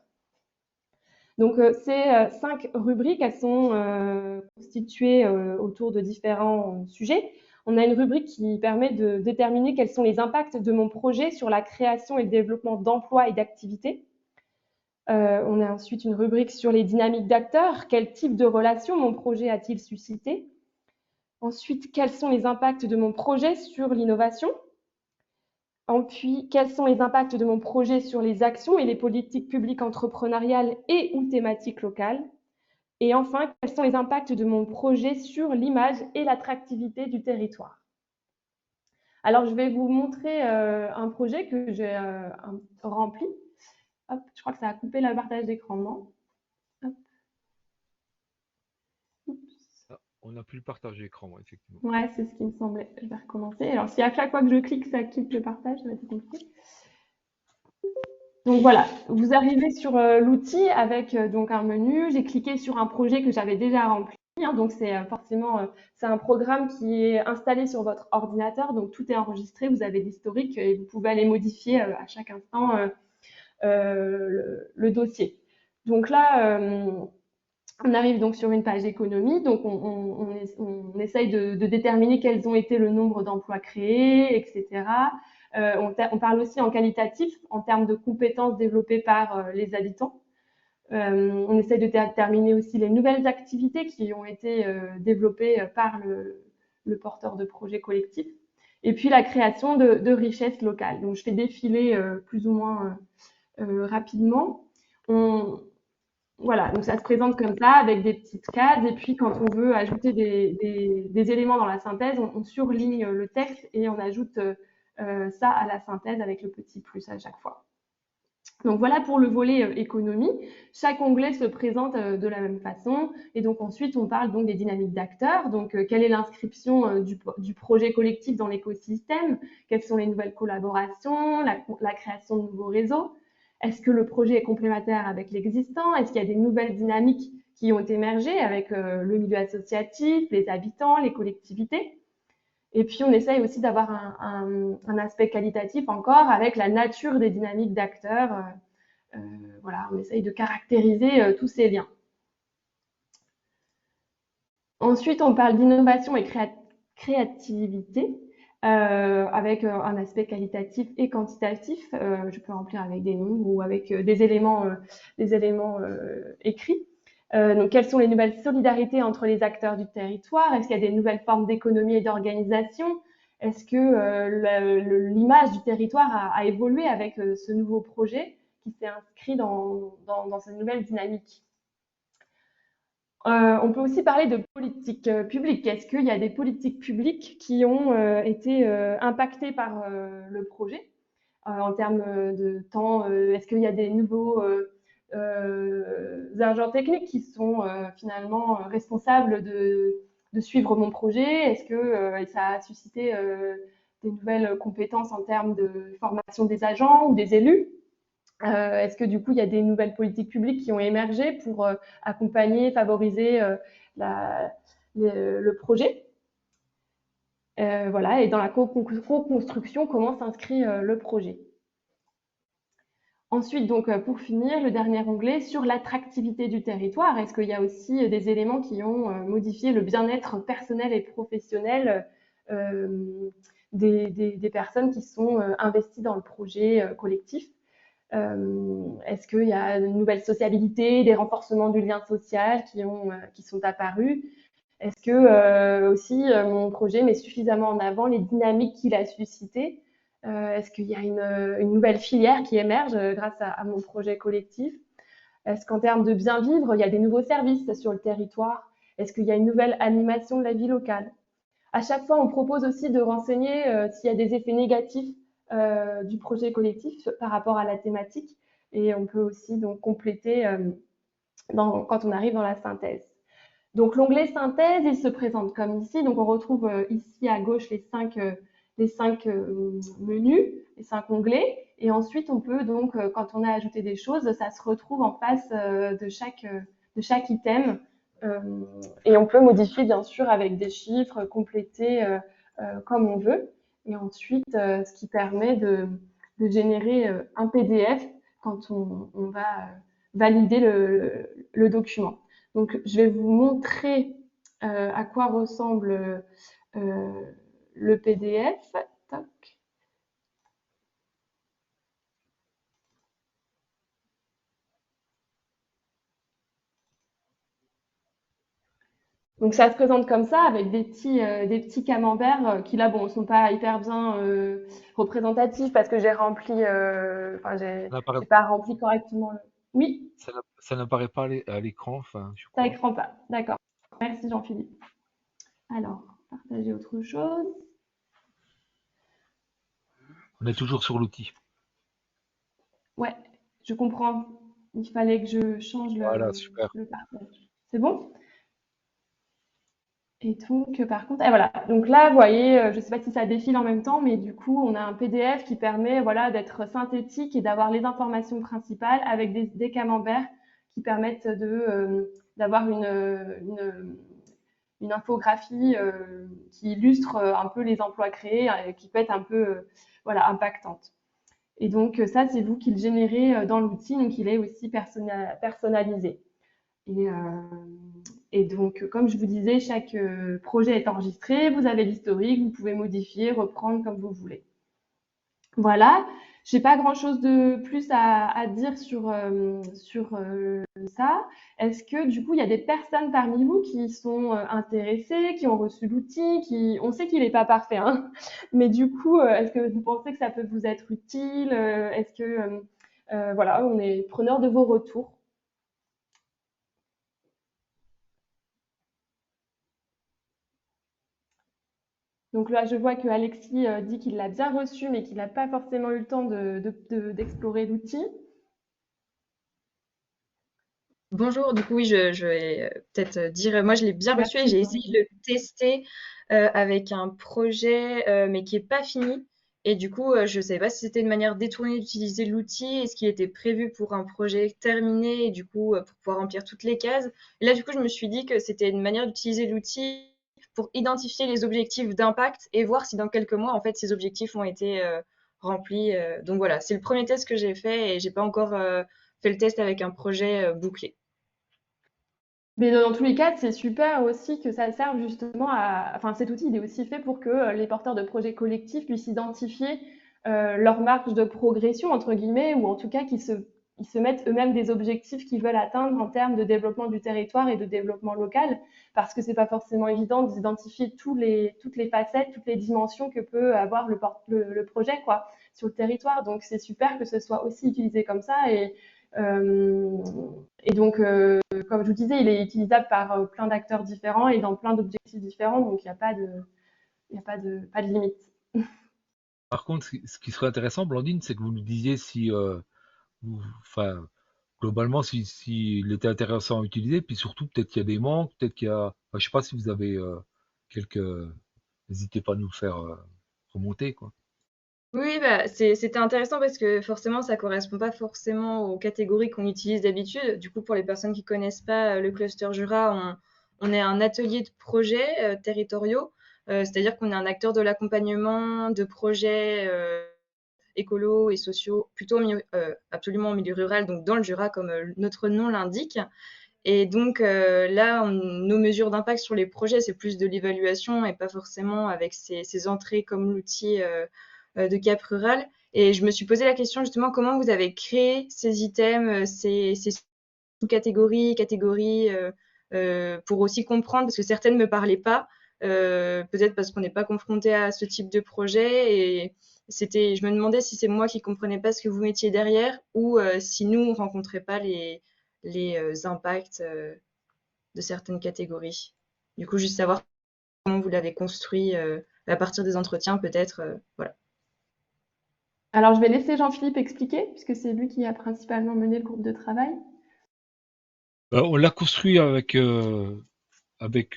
Speaker 2: Donc, ces 5 rubriques, elles sont constituées autour de différents sujets. On a une rubrique qui permet de déterminer quels sont les impacts de mon projet sur la création et le développement d'emplois et d'activités. On a ensuite une rubrique sur les dynamiques d'acteurs. Quel type de relation mon projet a-t-il suscité? Ensuite, quels sont les impacts de mon projet sur l'innovation? Puis, quels sont les impacts de mon projet sur les actions et les politiques publiques entrepreneuriales et ou thématiques locales? Et enfin, quels sont les impacts de mon projet sur l'image et l'attractivité du territoire? Alors, je vais vous montrer un projet que j'ai rempli. Hop, je crois que ça a coupé le partage d'écran, non? Hop.
Speaker 1: On a pu le partager écran, effectivement.
Speaker 2: Ouais, c'est ce qui me semblait. Je vais recommencer. Alors, si à chaque fois que je clique, ça quitte le partage, ça va être compliqué. Donc voilà, vous arrivez sur l'outil avec donc un menu. J'ai cliqué sur un projet que j'avais déjà rempli. Hein, donc c'est forcément c'est un programme qui est installé sur votre ordinateur. Donc tout est enregistré. Vous avez l'historique et vous pouvez aller modifier à chaque instant le dossier. Donc là, on arrive donc sur une page économie. Donc on essaye de déterminer quels ont été le nombre d'emplois créés, etc. On parle aussi en qualitatif, en termes de compétences développées par les habitants. On essaie de déterminer aussi les nouvelles activités qui ont été développées par le porteur de projet collectif. Et puis la création de richesses locales. Donc je fais défiler plus ou moins rapidement. Voilà, donc ça se présente comme ça, avec des petites cases. Et puis quand on veut ajouter des éléments dans la synthèse, on surligne le texte et on ajoute ça à la synthèse avec le petit plus à chaque fois. Donc voilà pour le volet économie. Chaque onglet se présente de la même façon. Et donc ensuite, on parle donc des dynamiques d'acteurs. Donc quelle est l'inscription du projet collectif dans l'écosystème? Quelles sont les nouvelles collaborations? La création de nouveaux réseaux? Est-ce que le projet est complémentaire avec l'existant? Est-ce qu'il y a des nouvelles dynamiques qui ont émergé avec le milieu associatif, les habitants, les collectivités? Et puis, on essaye aussi d'avoir un aspect qualitatif encore avec la nature des dynamiques d'acteurs. Voilà, on essaye de caractériser tous ces liens. Ensuite, on parle d'innovation et créativité avec un aspect qualitatif et quantitatif. Je peux remplir avec des nombres ou avec des éléments écrits. Donc, quelles sont les nouvelles solidarités entre les acteurs du territoire? Est-ce qu'il y a des nouvelles formes d'économie et d'organisation? Est-ce que l'image du territoire a évolué avec ce nouveau projet? qui s'est inscrit dans cette nouvelle dynamique. On peut aussi parler de politique publique. Est-ce qu'il y a des politiques publiques qui ont été impactées par le projet en termes de temps? Est-ce qu'il y a des nouveaux agents techniques qui sont finalement responsables de suivre mon projet? Est-ce que ça a suscité des nouvelles compétences en termes de formation des agents ou des élus? Est-ce que du coup, il y a des nouvelles politiques publiques qui ont émergé pour accompagner, favoriser le projet? Voilà, et dans la co-construction, comment s'inscrit le projet? Ensuite, donc, pour finir, le dernier onglet sur l'attractivité du territoire. Est-ce qu'il y a aussi des éléments qui ont modifié le bien-être personnel et professionnel des personnes qui sont investies dans le projet collectif? Est-ce qu'il y a une nouvelle sociabilité, des renforcements du lien social qui sont apparus? Est-ce que aussi mon projet met suffisamment en avant les dynamiques qu'il a suscitées? Est-ce qu'il y a une nouvelle filière qui émerge grâce à mon projet collectif? Est-ce qu'en termes de bien vivre, il y a des nouveaux services sur le territoire? Est-ce qu'il y a une nouvelle animation de la vie locale? À chaque fois, on propose aussi de renseigner s'il y a des effets négatifs du projet collectif par rapport à la thématique. Et on peut aussi donc compléter quand on arrive dans la synthèse. Donc l'onglet synthèse, il se présente comme ici. Donc on retrouve ici à gauche les cinq menus, les 5 onglets. Et ensuite, on peut donc, quand on a ajouté des choses, ça se retrouve en face de chaque item. Et on peut modifier bien sûr avec des chiffres, compléter comme on veut. Et ensuite, ce qui permet de générer un PDF quand on va valider le document. Donc, je vais vous montrer à quoi ressemble le PDF. Toc. Donc ça se présente comme ça, avec des petits camemberts qui là, bon, sont pas hyper bien représentatifs parce que j'ai rempli,
Speaker 1: Ça n'apparaît
Speaker 2: j'ai pas rempli correctement. Oui,
Speaker 1: ça n'apparaît pas à l'écran, enfin, je
Speaker 2: ça
Speaker 1: crois.
Speaker 2: écran pas. D'accord. Merci Jean-Philippe. Alors, partager autre chose.
Speaker 1: On est toujours sur l'outil.
Speaker 2: Ouais, je comprends. Il fallait que je change
Speaker 1: Voilà, super.
Speaker 2: le partage. C'est bon? Et donc, par contre, et voilà. Donc là, vous voyez, je ne sais pas si ça défile en même temps, mais du coup, on a un PDF qui permet, voilà, d'être synthétique et d'avoir les informations principales avec des camemberts qui permettent d'avoir une infographie qui illustre un peu les emplois créés, qui peut être un peu, voilà, impactante. Et donc, ça, c'est vous qui le générez dans l'outil, donc il est aussi personnalisé. Et donc, comme je vous disais, chaque projet est enregistré, vous avez l'historique, vous pouvez modifier, reprendre comme vous voulez. Voilà, je n'ai pas grand-chose de plus à dire sur ça. Est-ce que du coup, il y a des personnes parmi vous qui sont intéressées, qui ont reçu l'outil, on sait qu'il n'est pas parfait, hein, mais du coup, est-ce que vous pensez que ça peut vous être utile? Est-ce que, voilà, on est preneur de vos retours. Donc là, je vois que Alexis dit qu'il l'a bien reçu, mais qu'il n'a pas forcément eu le temps d'explorer l'outil.
Speaker 4: Bonjour, du coup, oui, je vais peut-être dire, moi je l'ai bien reçu et
Speaker 2: Merci.
Speaker 4: j'ai essayé de le tester avec un projet, mais qui n'est pas fini. Et du coup, je ne savais pas si c'était une manière détournée d'utiliser l'outil, est-ce qu'il était prévu pour un projet terminé et du coup, pour pouvoir remplir toutes les cases. Et là, du coup, je me suis dit que c'était une manière d'utiliser l'outil pour identifier les objectifs d'impact et voir si dans quelques mois, en fait, ces objectifs ont été remplis. Donc voilà, c'est le premier test que j'ai fait et j'ai pas encore fait le test avec un projet bouclé.
Speaker 2: Mais dans tous les cas, c'est super aussi que ça serve justement enfin, cet outil, il est aussi fait pour que les porteurs de projets collectifs puissent identifier leur marge de progression, entre guillemets, ou en tout cas ils se mettent eux-mêmes des objectifs qu'ils veulent atteindre en termes de développement du territoire et de développement local, parce que c'est pas forcément évident d'identifier toutes les facettes, toutes les dimensions que peut avoir le projet, quoi, sur le territoire. Donc c'est super que ce soit aussi utilisé comme ça. Et donc, comme je vous disais, il est utilisable par plein d'acteurs différents et dans plein d'objectifs différents. Donc il n'y a pas de limite.
Speaker 1: Par contre, ce qui serait intéressant, Blandine, c'est que vous nous disiez si, enfin, globalement, s'il était intéressant à utiliser, puis surtout, peut-être qu'il y a des manques, peut-être qu'il y a, enfin, je sais pas si vous avez quelques, n'hésitez pas à nous le faire remonter, quoi.
Speaker 4: Oui, bah, c'était intéressant parce que forcément, ça correspond pas forcément aux catégories qu'on utilise d'habitude. Du coup, pour les personnes qui connaissent pas le cluster Jura, on est un atelier de projets territoriaux, c'est-à-dire qu'on est un acteur de l'accompagnement de projets écolos et sociaux, plutôt absolument au milieu rural, donc dans le Jura, comme notre nom l'indique. Et donc là, nos mesures d'impact sur les projets, c'est plus de l'évaluation et pas forcément avec ces entrées comme l'outil de Cap Rural. Et je me suis posé la question justement comment vous avez créé ces items, ces sous-catégories, catégories, pour aussi comprendre, parce que certaines ne me parlaient pas, peut-être parce qu'on n'est pas confronté à ce type de projet. Et je me demandais si c'est moi qui comprenais pas ce que vous mettiez derrière ou si nous, on rencontrait pas les impacts de certaines catégories. Du coup, juste savoir comment vous l'avez construit à partir des entretiens, peut-être. Voilà.
Speaker 2: Alors, je vais laisser Jean-Philippe expliquer, puisque c'est lui qui a principalement mené le groupe de travail.
Speaker 1: On l'a construit avec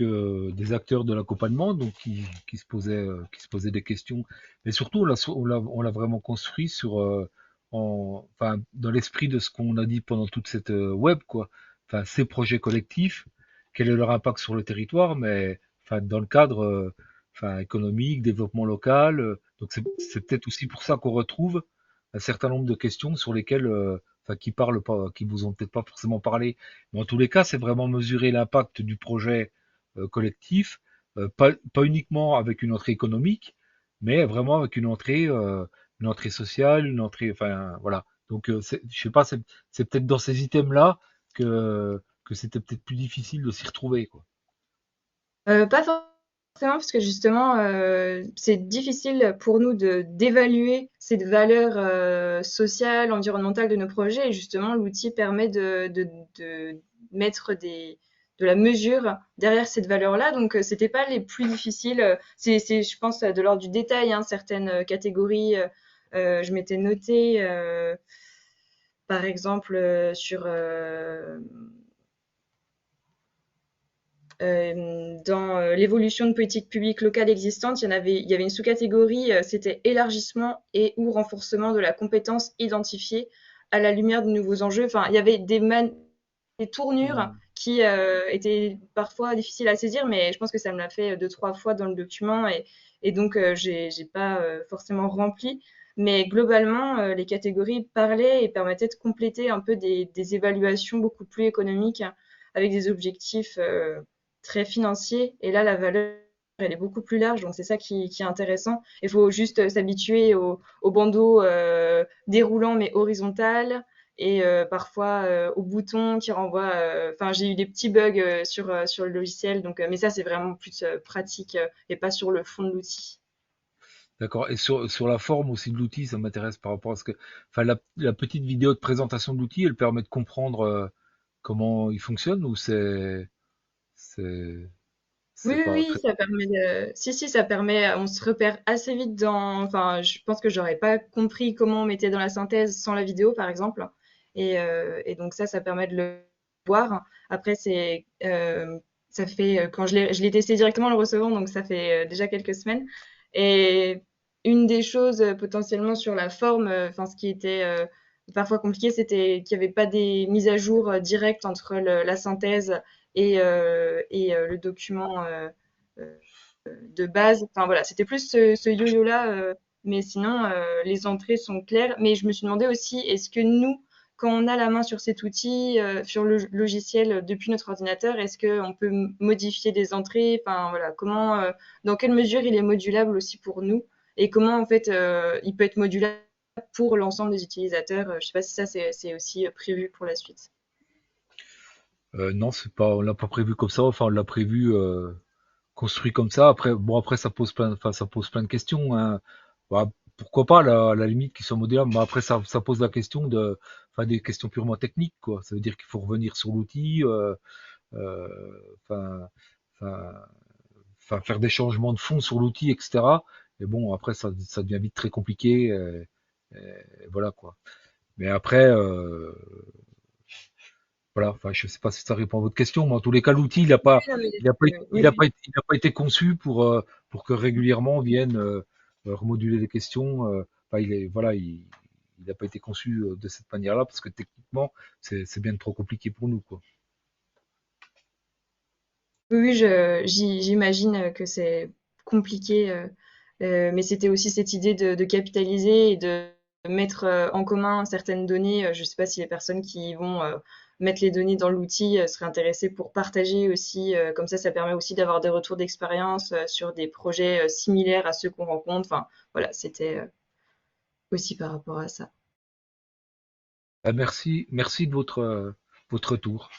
Speaker 1: des acteurs de l'accompagnement, donc qui se posaient des questions, mais surtout on l'a vraiment construit sur, enfin, dans l'esprit de ce qu'on a dit pendant toute cette web, quoi. Enfin, ces projets collectifs, quel est leur impact sur le territoire, mais enfin, dans le cadre, enfin, économique, développement local. Donc c'est peut-être aussi pour ça qu'on retrouve un certain nombre de questions sur lesquelles, enfin, qui parlent pas, qui vous ont peut-être pas forcément parlé. Mais en tous les cas, c'est vraiment mesurer l'impact du projet collectif, pas uniquement avec une entrée économique, mais vraiment avec une entrée sociale, une entrée, enfin voilà. Donc je sais pas, c'est peut-être dans ces items-là que c'était peut-être plus difficile de s'y retrouver, quoi.
Speaker 4: Pas forcément, parce que justement, c'est difficile pour nous d'évaluer cette valeur sociale, environnementale de nos projets. Et justement, l'outil permet de mettre de la mesure derrière cette valeur-là. Donc, c'était pas les plus difficiles. Je pense, de l'ordre du détail, hein, certaines catégories. Je m'étais noté, par exemple, sur dans l'évolution de politiques publiques locales existantes, il y avait une sous-catégorie, c'était élargissement et ou renforcement de la compétence identifiée à la lumière de nouveaux enjeux. Enfin, il y avait des tournures qui étaient parfois difficiles à saisir, mais je pense que ça me l'a fait 2, 3 fois dans le document et donc j'ai pas forcément rempli. Mais globalement, les catégories parlaient et permettaient de compléter un peu des évaluations beaucoup plus économiques avec des objectifs très financiers. Et là, la valeur, elle est beaucoup plus large. Donc, c'est ça qui est intéressant. Il faut juste s'habituer au bandeau déroulant mais horizontal et parfois aux boutons qui renvoient. Enfin, j'ai eu des petits bugs sur le logiciel. Donc, mais ça, c'est vraiment plus pratique et pas sur le fond de l'outil.
Speaker 1: D'accord. Et sur la forme aussi de l'outil, ça m'intéresse par rapport à ce que, enfin, la petite vidéo de présentation de l'outil, elle permet de comprendre comment il fonctionne ou c'est,
Speaker 4: Oui,
Speaker 1: c'est
Speaker 4: oui,
Speaker 1: pas
Speaker 4: oui,
Speaker 1: très.
Speaker 4: ça permet de... Si, ça permet, on se repère assez vite dans... Enfin, je pense que j'aurais pas compris comment on mettait dans la synthèse sans la vidéo, par exemple. Et donc ça permet de le voir. Après, ça fait, quand je l'ai testé directement en le recevant, donc ça fait déjà quelques semaines. Et une des choses potentiellement sur la forme, enfin, ce qui était parfois compliqué, c'était qu'il n'y avait pas des mises à jour directes entre la synthèse et le document de base. Enfin voilà, c'était plus ce yo-yo-là, mais sinon les entrées sont claires. Mais je me suis demandé aussi, est-ce que nous, quand on a la main sur cet outil, sur le logiciel depuis notre ordinateur, est-ce qu'on peut modifier des entrées? Enfin voilà, dans quelle mesure il est modulable aussi pour nous et comment en fait il peut être modulable pour l'ensemble des utilisateurs. Je ne sais pas si ça c'est aussi prévu pour la suite.
Speaker 1: Non, c'est pas, on l'a pas prévu comme ça. Enfin, on l'a prévu construit comme ça. Après, bon, après ça pose plein de questions, hein. Bah, pourquoi pas à la limite qu'ils soient modélisables. Mais après, ça pose la question enfin, des questions purement techniques, quoi. Ça veut dire qu'il faut revenir sur l'outil, euh, enfin, enfin, faire des changements de fond sur l'outil, etc. Et bon, après, ça devient vite très compliqué. Et voilà, quoi. Mais après, voilà, enfin, je sais pas si ça répond à votre question, mais en tous les cas, l'outil,
Speaker 4: Non, mais,
Speaker 1: il
Speaker 4: oui,
Speaker 1: a pas, été- il a pas été conçu pour que régulièrement on vienne remoduler les questions. Enfin, voilà, il n'a pas été conçu de cette manière-là parce que techniquement, c'est bien trop compliqué pour nous, quoi.
Speaker 4: oui, oui, j'imagine que c'est compliqué, mais c'était aussi cette idée de capitaliser et de mettre en commun certaines données. Je ne sais pas si les personnes qui vont mettre les données dans l'outil seraient intéressées pour partager aussi. Comme ça permet aussi d'avoir des retours d'expérience sur des projets similaires à ceux qu'on rencontre. Enfin, voilà, c'était aussi par rapport à ça.
Speaker 1: Merci de votre retour.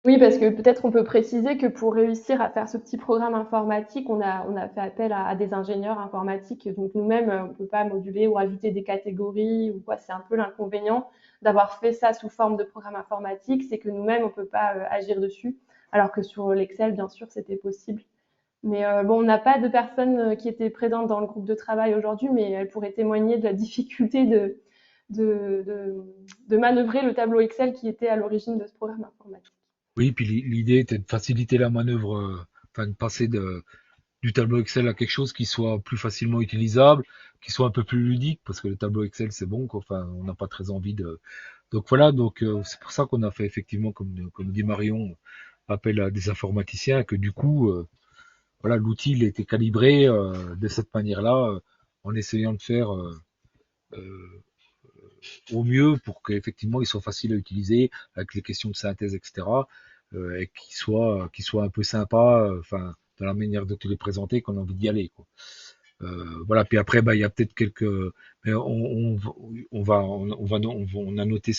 Speaker 2: Oui, parce que peut-être on peut préciser que pour réussir à faire ce petit programme informatique, on a fait appel à des ingénieurs informatiques. Donc nous-mêmes, on ne peut pas moduler ou ajouter des catégories ou quoi. C'est un peu l'inconvénient d'avoir fait ça sous forme de programme informatique, c'est que nous-mêmes, on ne peut pas agir dessus, alors que sur l'Excel, bien sûr, c'était possible. Mais bon, on n'a pas de personnes qui étaient présentes dans le groupe de travail aujourd'hui, mais elles pourraient témoigner de la difficulté de, de, de manœuvrer le tableau Excel qui était à l'origine de ce programme informatique.
Speaker 1: Oui, puis l'idée était de faciliter la manœuvre, enfin de passer du tableau Excel à quelque chose qui soit plus facilement utilisable, qui soit un peu plus ludique, parce que le tableau Excel c'est bon, quoi. Enfin, on n'a pas très envie de. Donc voilà, donc c'est pour ça qu'on a fait effectivement, comme dit Marion, appel à des informaticiens, que du coup, voilà, l'outil il a été calibré de cette manière-là, en essayant de faire euh, au mieux pour qu'effectivement il soit facile à utiliser, avec les questions de synthèse, etc. Et qu'il soit un peu sympa, enfin, dans la manière de te les présenter, qu'on a envie d'y aller, quoi. Voilà. Puis après, bah, il y a peut-être mais on a noté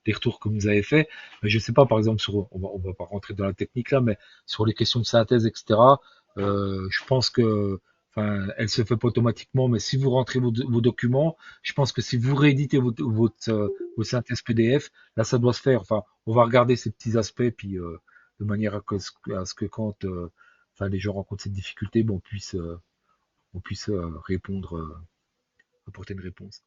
Speaker 1: les retours que vous avez fait. Mais je sais pas, par exemple, on va pas rentrer dans la technique là, mais sur les questions de synthèse, etc. Je pense que, enfin, elle se fait pas automatiquement, mais si vous rentrez vos documents, je pense que si vous rééditez vos synthèses PDF, là, ça doit se faire. Enfin, on va regarder ces petits aspects, puis de manière à ce que quand, enfin, les gens rencontrent cette difficulté, bon, on puisse répondre, apporter une réponse.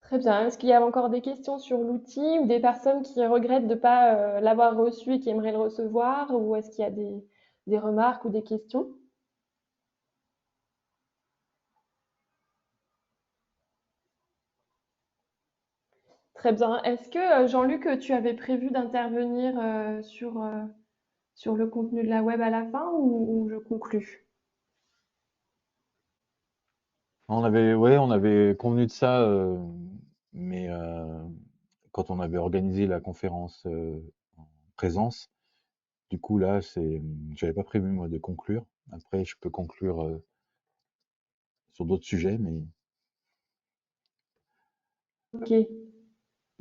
Speaker 2: Très bien. Est-ce qu'il y a encore des questions sur l'outil ou des personnes qui regrettent de ne pas l'avoir reçu et qui aimeraient le recevoir? Ou est-ce qu'il y a des remarques ou des questions? Très bien. Est-ce que, Jean-Luc, tu avais prévu d'intervenir sur le contenu de la web à la fin ou je conclus?
Speaker 3: Ouais, on avait convenu de ça, mais quand on avait organisé la conférence en présence, du coup là, j'avais pas prévu moi de conclure. Après, je peux conclure sur d'autres sujets, mais
Speaker 2: Ok.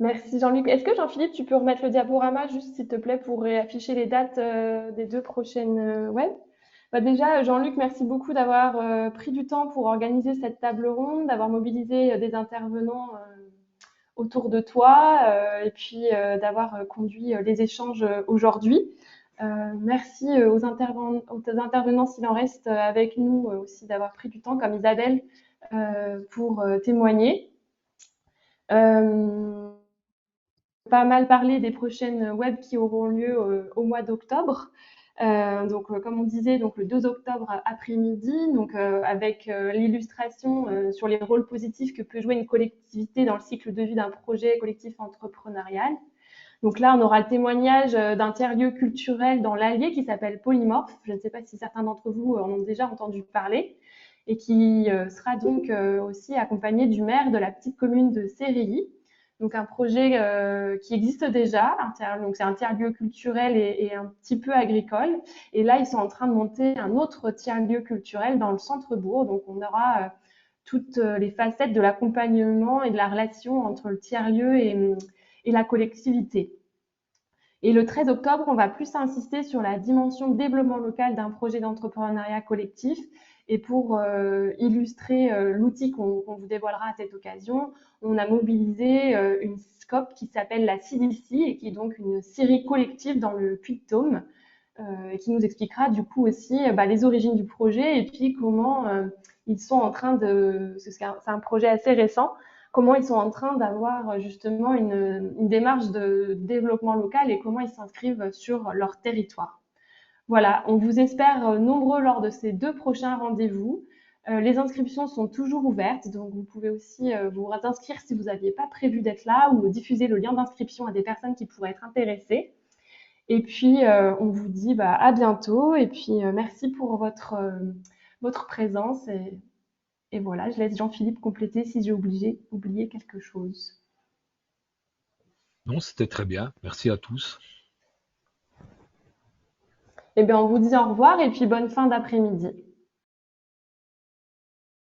Speaker 2: Merci Jean-Luc. Est-ce que Jean-Philippe, tu peux remettre le diaporama juste s'il te plaît pour réafficher les dates des deux prochaines web? Bah déjà, Jean-Luc, merci beaucoup d'avoir pris du temps pour organiser cette table ronde, d'avoir mobilisé des intervenants autour de toi et puis d'avoir conduit les échanges aujourd'hui. Merci aux intervenants s'il en reste avec nous aussi d'avoir pris du temps, comme Isabelle, pour témoigner. Euh, Pas mal parlé des prochaines web qui auront lieu au mois d'octobre. Donc, comme on disait, donc le 2 octobre après-midi, donc avec l'illustration sur les rôles positifs que peut jouer une collectivité dans le cycle de vie d'un projet collectif entrepreneurial. Donc là, on aura le témoignage d'un tiers-lieu culturel dans l'Allier qui s'appelle Polymorphe. Je ne sais pas si certains d'entre vous en ont déjà entendu parler et qui sera donc aussi accompagné du maire de la petite commune de Sérilly. Donc un projet qui existe déjà, donc c'est un tiers-lieu culturel et un petit peu agricole. Et là, ils sont en train de monter un autre tiers-lieu culturel dans le centre-bourg. Donc on aura toutes les facettes de l'accompagnement et de la relation entre le tiers-lieu et la collectivité. Et le 13 octobre, on va plus insister sur la dimension développement local d'un projet d'entrepreneuriat collectif. Et pour illustrer l'outil qu'on vous dévoilera à cette occasion, on a mobilisé une scope qui s'appelle la CDC et qui est donc une série collective dans le Puy-de-Dôme qui nous expliquera du coup aussi les origines du projet et puis comment ils sont en train de... C'est un projet assez récent, comment ils sont en train d'avoir justement une démarche de développement local et comment ils s'inscrivent sur leur territoire. Voilà, on vous espère nombreux lors de ces 2 prochains rendez-vous. Les inscriptions sont toujours ouvertes, donc vous pouvez aussi vous inscrire si vous n'aviez pas prévu d'être là ou diffuser le lien d'inscription à des personnes qui pourraient être intéressées. Et puis, on vous dit à bientôt et puis merci pour votre présence et voilà, je laisse Jean-Philippe compléter si j'ai oublié quelque chose.
Speaker 1: Non, c'était très bien. Merci à tous.
Speaker 2: Eh bien, on vous dit au revoir et puis bonne fin d'après-midi.